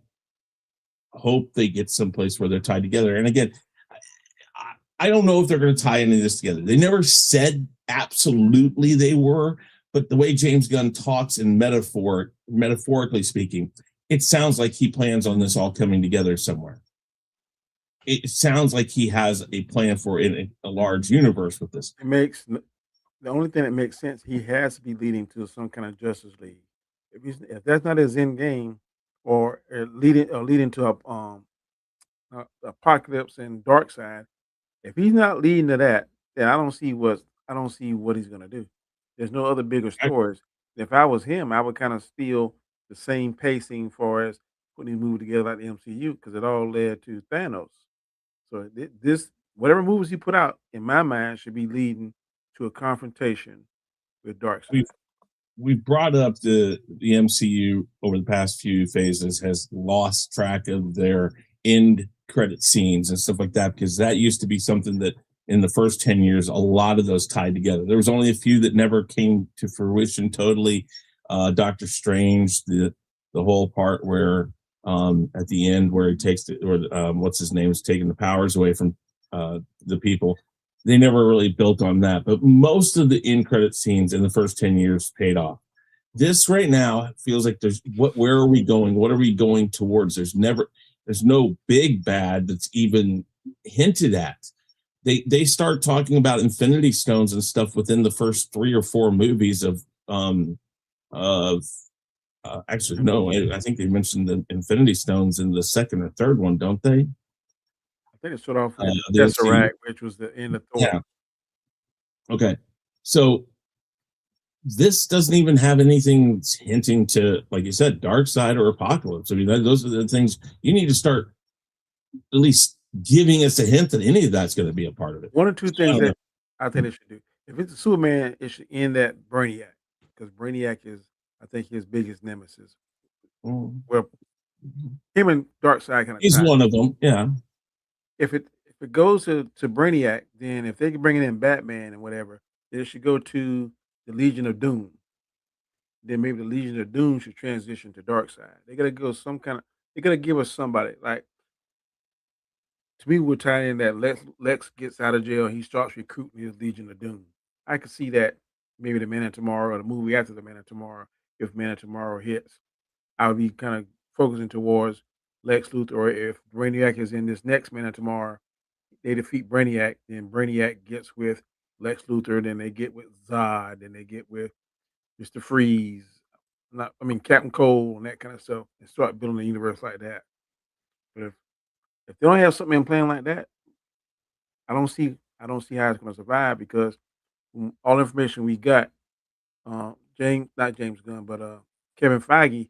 hope they get someplace where they're tied together. And again, I don't know if they're going to tie any of this together. They never said absolutely they were, but the way James Gunn talks in metaphorically speaking, it sounds like he plans on this all coming together somewhere. It sounds like he has a plan for a large universe with this. The only thing that makes sense, he has to be leading to some kind of Justice League. If that's not his end game, or leading to Apocalypse and Darkseid, if he's not leading to that, then I don't see what he's gonna do. There's no other bigger stories. If I was him, I would kind of steal the same pacing for as putting these movies together like the MCU, because it all led to Thanos. So this, whatever movies he put out, in my mind, should be leading to a confrontation with Darkseid. We've brought up the MCU over the past few phases has lost track of their end credit scenes and stuff like that, because that used to be something that in the first 10 years, a lot of those tied together. There was only a few that never came to fruition totally. Doctor Strange, the whole part where at the end where he takes what's his name is taking the powers away from the people. They never really built on that, but most of the in credit scenes in the first 10 years paid off. This right now feels like where are we going? What are we going towards? There's no big bad that's even hinted at. They start talking about Infinity Stones and stuff within the first 3 or 4 movies actually no, I think they mentioned the Infinity Stones in the second or third one, don't they? I think it started off with The Tesseract, which was the end of Thor. Yeah. Okay. So this doesn't even have anything hinting to, like you said, Darkseid or Apocalypse. I mean, those are the things you need to start at least giving us a hint that any of that's going to be a part of it. One or two things that I think they should do. If it's a Superman, it should end at Brainiac, because Brainiac is, I think, his biggest nemesis. Well, him and Darkseid kind of. He's one of them, yeah. If it goes to Brainiac, then if they can bring it in Batman and whatever, then it should go to the Legion of Doom. Then maybe the Legion of Doom should transition to Darkseid. They gotta go some kind of. They gotta give us somebody like. To me, we're tying in that Lex gets out of jail. He starts recruiting his Legion of Doom. I could see that maybe the Man of Tomorrow or the movie after the Man of Tomorrow. If Man of Tomorrow hits, I would be kind of focusing towards Lex Luthor. Or if Brainiac is in this next Man of Tomorrow, they defeat Brainiac, then Brainiac gets with Lex Luthor, then they get with Zod, then they get with Mr. Freeze, Captain Cold and that kind of stuff, and start building a universe like that. But if they don't have something in plan like that, I don't see how it's going to survive, because from all the information we got, not James Gunn, but Kevin Feige,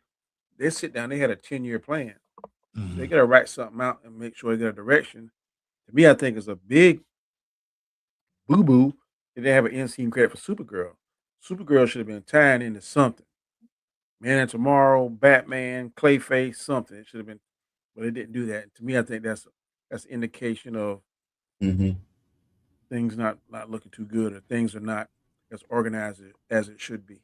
they sit down, they had a 10-year plan. They got to write something out and make sure they get a direction. To me, I think it's a big boo-boo that they have an end scene credit for Supergirl. Supergirl should have been tied into something. Man of Tomorrow, Batman, Clayface, something. It should have been, but it didn't do that. To me, I think that's an indication of things not looking too good, or things are not as organized as it should be.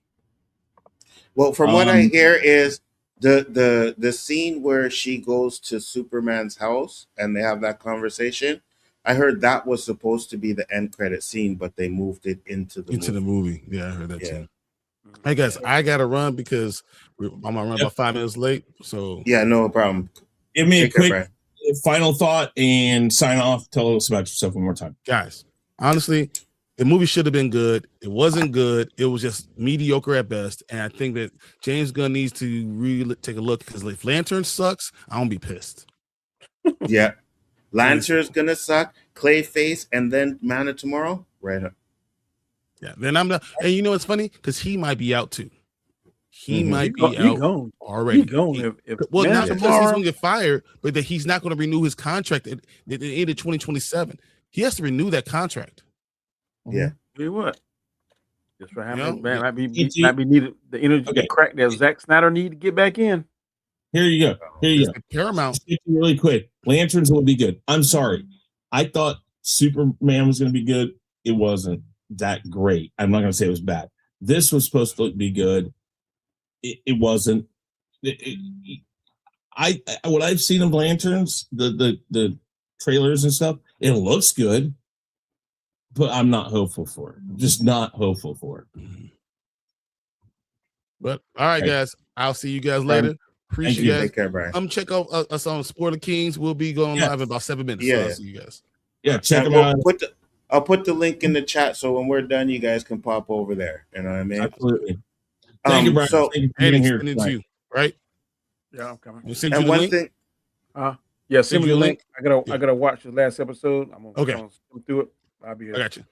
Well, from what I hear is the scene where she goes to Superman's house and they have that conversation. I heard that was supposed to be the end credit scene, but they moved it into the movie. Yeah, I heard that too. Hey guys, I gotta run because I'm gonna run about 5 minutes late. So yeah, no problem. Give me a quick final thought and sign off. Tell us about yourself one more time, guys. Honestly, the movie should have been good. It wasn't good. It was just mediocre at best. And I think that James Gunn needs to really take a look, because if Lantern sucks, I'm gonna be pissed. Yeah, Lantern's gonna suck. Clayface, and then Man of Tomorrow, right up. Yeah, then I'm not. And you know what's funny? Because he might be out too. He might be out already. Not because he's going to get fired, but that he's not going to renew his contract at the end of 2027. He has to renew that contract. Yeah. Do what? Just for happening, man. Might be needed the energy to crack that Zack Snyder need to get back in. Here you go. Paramount. Really quick. Lanterns will be good. I'm sorry. I thought Superman was going to be good. It wasn't that great. I'm not going to say it was bad. This was supposed to be good. It wasn't. What I've seen of Lanterns, the trailers and stuff, it looks good, but I'm not hopeful for it. Just not hopeful for it. But all right, guys, I'll see you guys later. Appreciate you guys. Take care, Bryon. Come check out us on Spoiler Kings. We'll be going live in about 7 minutes. Yeah, so I'll see you guys. Yeah, check them out. I'll put the link in the chat, so when we're done, you guys can pop over there. You know what I mean? Absolutely. Thank you, Bryon. So, thank you for being here tonight. Right? Yeah, I'm coming. We'll send and you one link. thing, yeah, send me the link. I gotta watch the last episode. I'm gonna skim through it. I'll be here. I got you.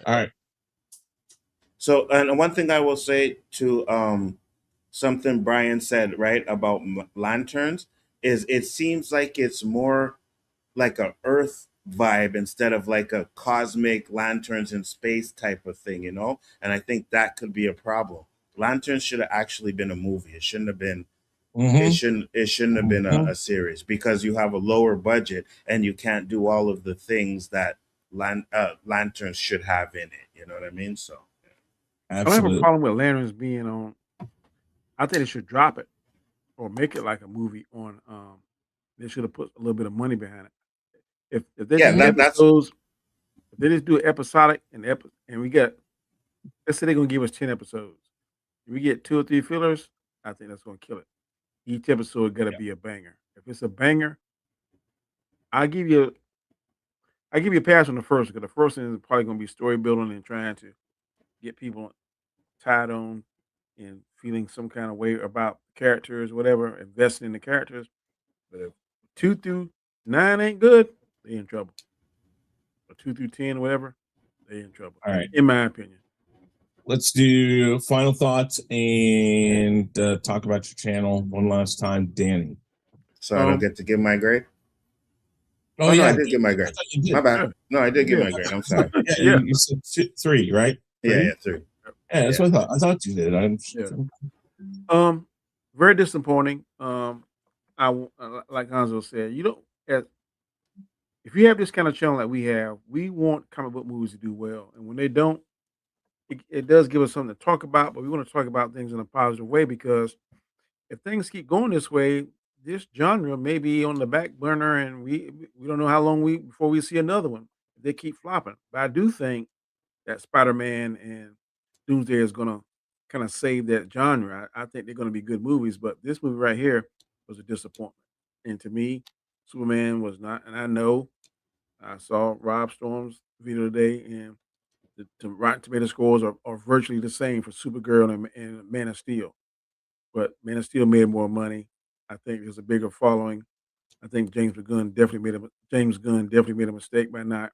All right. So, and one thing I will say to something Bryon said, right, about lanterns, is it seems like it's more like a Earth vibe instead of like a cosmic lanterns in space type of thing, you know? And I think that could be a problem. Lanterns should have actually been a movie. It shouldn't have been. It shouldn't have been a series, because you have a lower budget and you can't do all of the things that lanterns should have in it. You know what I mean? So I don't have a Absolutely. problem with lanterns being on. I think they should drop it or make it like a movie on. They should have put a little bit of money behind it. If they yeah, do that's episodes, if they just do episodic and we get, let's say they're gonna give us 10 episodes. If we get 2 or 3 fillers, I think that's gonna kill it. Each episode got to be a banger. If it's a banger, I give you I give you a pass on the first because the first one is probably gonna be story building and trying to get people tied on and feeling some kind of way about characters, whatever, investing in the characters. But if 2 through 9 ain't good, they in trouble. Or 2 through 10, whatever, they in trouble. All right. In my opinion. Let's do final thoughts and talk about your channel one last time, Danny. so I don't get to give my grade. Oh, no, yeah, I did give my grade. I thought you did. My bad. Yeah. No, I did give Yeah. my grade. I'm sorry. Yeah, Yeah. You said 3, right? Yeah, 3. Yeah, that's what I thought. I thought you did. Yeah. Very disappointing. Like Hanzo said, you don't. If you have this kind of channel that we have, we want comic book movies to do well, and when they don't, it does give us something to talk about. But we want to talk about things in a positive way because if things keep going this way, this genre may be on the back burner, and we don't know how long before we see another one. If they keep flopping, but I do think that Spider-Man and Doomsday is gonna kind of save that genre. I think they're gonna be good movies, but this movie right here was a disappointment. And to me, Superman was not. And I know I saw Rob Storm's video today, and the Rotten Tomato scores are virtually the same for Supergirl and Man of Steel. But Man of Steel made more money. I think there's a bigger following. I think James Gunn definitely made a mistake by not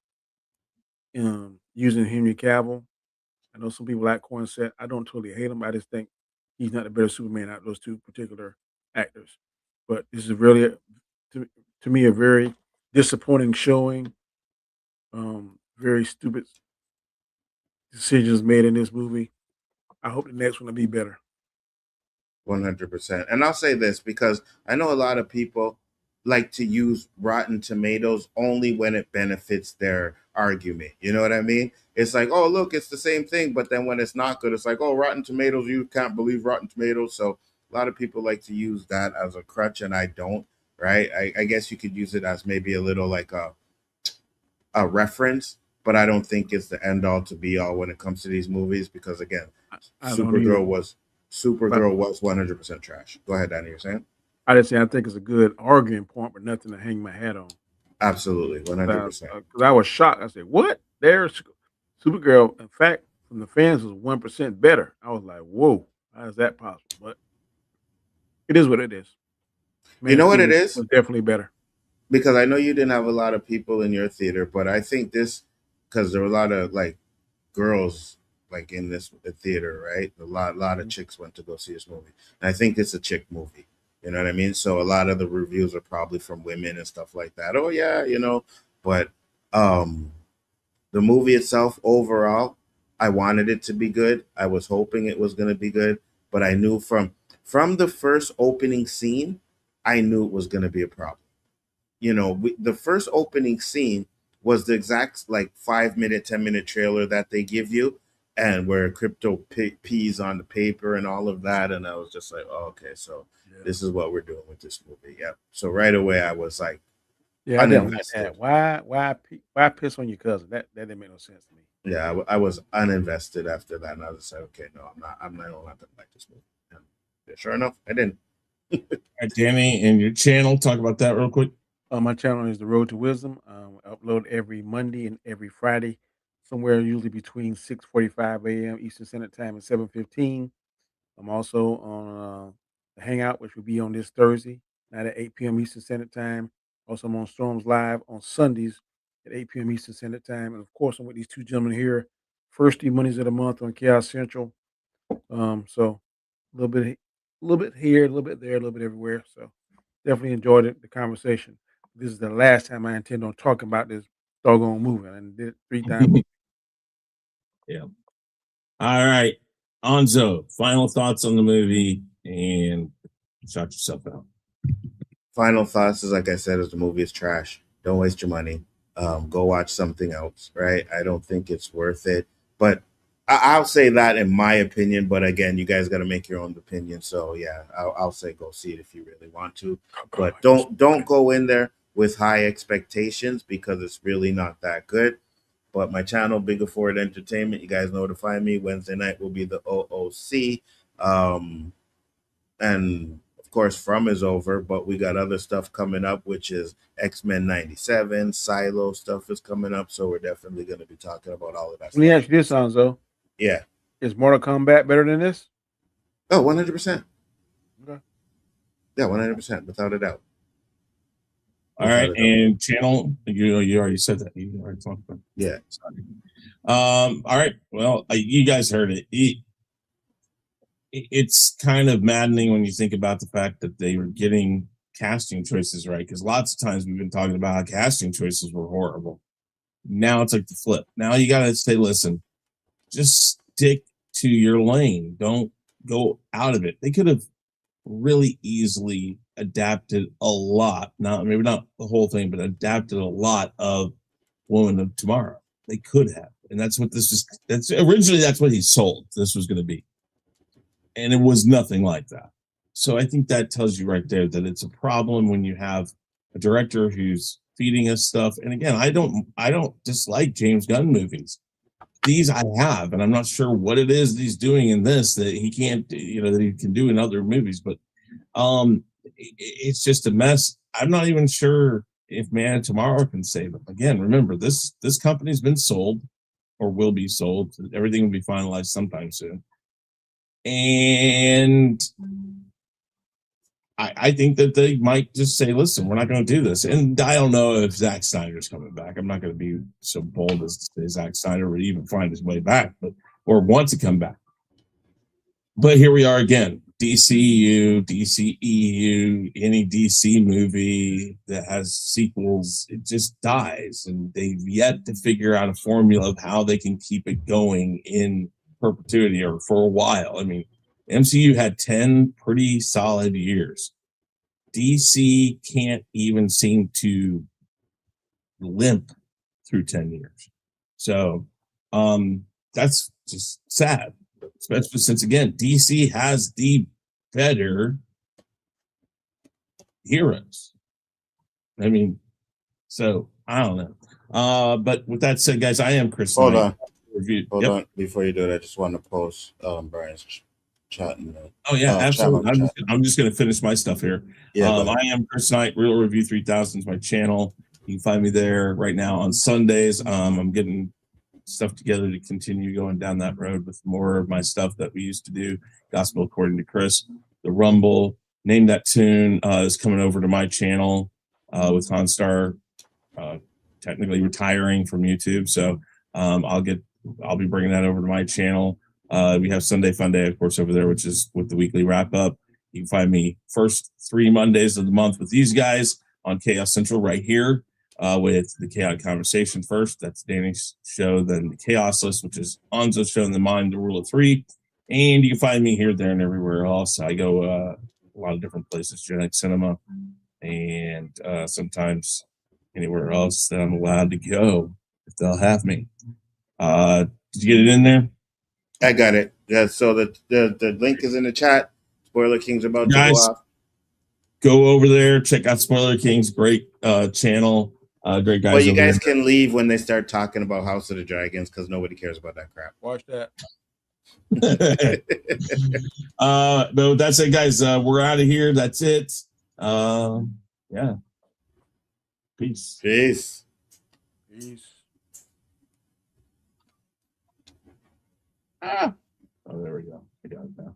using Henry Cavill. I know some people like Cornsett. I don't totally hate him. I just think he's not the better Superman out of those 2 particular actors. But this is really, to me, a very disappointing showing. Very stupid decisions made in this movie. I hope the next one will be better. 100%. And I'll say this because I know a lot of people like to use Rotten Tomatoes only when it benefits their argument. You know what I mean? It's like, oh, look, it's the same thing. But then when it's not good, it's like, oh, Rotten Tomatoes, you can't believe Rotten Tomatoes. So a lot of people like to use that as a crutch, and I don't, right? I guess you could use it as maybe a little like a reference, but I don't think it's the end all to be all when it comes to these movies because, again, Supergirl was 100% trash. Go ahead, Danny, you're saying? I just say I think it's a good arguing point, but nothing to hang my hat on. Absolutely, 100%. Because I was shocked. I said, "What? There's Supergirl." In fact, from the fans was 1% better. I was like, "Whoa, how is that possible?" But it is what it is. You know what it is? Was definitely better. Because I know you didn't have a lot of people in your theater, but I think this, because there were a lot of like girls like in this theater, right? A lot of chicks went to go see this movie, and I think it's a chick movie. You know what I mean? So a lot of the reviews are probably from women and stuff like that. Oh yeah, but the movie itself overall, I wanted it to be good. I was hoping it was going to be good, but I knew from the first opening scene, I knew it was going to be a problem. The first opening scene was the exact like 5-minute, 10-minute trailer that they give you, and where crypto pees on the paper and all of that, and I was just like, oh, okay, so this is what we're doing with this movie. Yep. So right away, I was like, yeah, I didn't like that. Why piss on your cousin? That didn't make no sense to me. Yeah, I was uninvested after that, and I was just like, okay, no, I'm not gonna like this movie. Yeah, sure enough, I didn't. All right, Danny, and your channel, talk about that real quick. My channel is The Road to Wisdom. I upload every Monday and every Friday, somewhere usually between 6:45 a.m. Eastern Standard Time and 7:15. I'm also on the Hangout, which will be on this Thursday night at 8 p.m. Eastern Standard Time. Also, I'm on Storms Live on Sundays at 8 p.m. Eastern Standard Time. And of course, I'm with these 2 gentlemen here, first 3 Mondays of the month on Chaos Central. So a little bit here, a little bit there, a little bit everywhere. So definitely enjoyed it, the conversation. This is the last time I intend on talking about this doggone movie, and did it 3 times. Yeah. All right, Nzo, final thoughts on the movie, and shout yourself out. Final thoughts is, like I said, is the movie is trash. Don't waste your money. go watch something else, right? I don't think it's worth it. But I'll say that in my opinion. But again, you guys got to make your own opinion. So yeah, I'll say go see it if you really want to. But don't go in there with high expectations because it's really not that good. But my channel, Bigger Forward Entertainment, you guys know to find me. Wednesday night will be the OOC. And of course, From is over, but we got other stuff coming up, which is X-Men 97, Silo stuff is coming up. So we're definitely going to be talking about all of that Let me stuff. ask you this, Nzo. Yeah. Is Mortal Kombat better than this? Oh, 100%. Okay. Yeah, 100%, without a doubt. All right, and channel, you already said that. You already talked about it. Yeah. All right. Well, you guys heard it. It's kind of maddening when you think about the fact that they were getting casting choices right, because lots of times we've been talking about how casting choices were horrible. Now it's like the flip. Now you got to say, listen, just stick to your lane. Don't go out of it. They could have really easily adapted a lot. Not maybe not the whole thing, but adapted a lot of Woman of Tomorrow. They could have, and that's what this was. That's originally that's what he sold. This was going to be, and it was nothing like that. So I think that tells you right there that it's a problem when you have a director who's feeding us stuff. And again, I don't dislike James Gunn movies. These I have, and I'm not sure what it is that he's doing in this that he can't, that he can do in other movies. But it's just a mess. I'm not even sure if Man of Tomorrow can save it. Again, remember this company's been sold or will be sold. Everything will be finalized sometime soon. And I think that they might just say, listen, we're not going to do this. And I don't know if Zack Snyder's coming back. I'm not going to be so bold as to say Zack Snyder would even find his way back, or want to come back. But here we are again. DCU, DCEU, any DC movie that has sequels, it just dies. And they've yet to figure out a formula of how they can keep it going in perpetuity or for a while. I mean, MCU had 10 pretty solid years. DC can't even seem to limp through 10 years. So that's just sad, especially since, again, DC has the better heroes. I mean, so I don't know. But with that said, guys, I am Chris. Hold on. Hold on. Before you do that, I just want to post Bryan's chat. Oh yeah, absolutely. I'm just going to finish my stuff here. Yeah, I am Chris Knight. Real Review 3000 is my channel. You can find me there right now on Sundays. I'm getting stuff together to continue going down that road with more of my stuff that we used to do. Gospel According to Chris, the Rumble, Name That Tune is coming over to my channel with Constar technically retiring from YouTube. So I'll be bringing that over to my channel. We have Sunday Fun Day, of course, over there, which is with the weekly wrap up. You can find me first 3 Mondays of the month with these guys on Chaos Central right here with the Chaotic Conversation first. That's Danny's show. Then the Chaos List, which is Nzo's show, and the Mind, the Rule of Three. And you can find me here, there, and everywhere else. I go a lot of different places, Genetic Cinema, and sometimes anywhere else that I'm allowed to go if they'll have me. Did you get it in there? I got it. Yeah, so the link is in the chat. Spoiler King's about to go off. Go over there, check out Spoiler King's great channel. Great guys. But you guys can leave when they start talking about House of the Dragons because nobody cares about that crap. Watch that. But that's it, guys. We're out of here. That's it. Yeah. Peace. Peace. Oh, there we go. I got it now.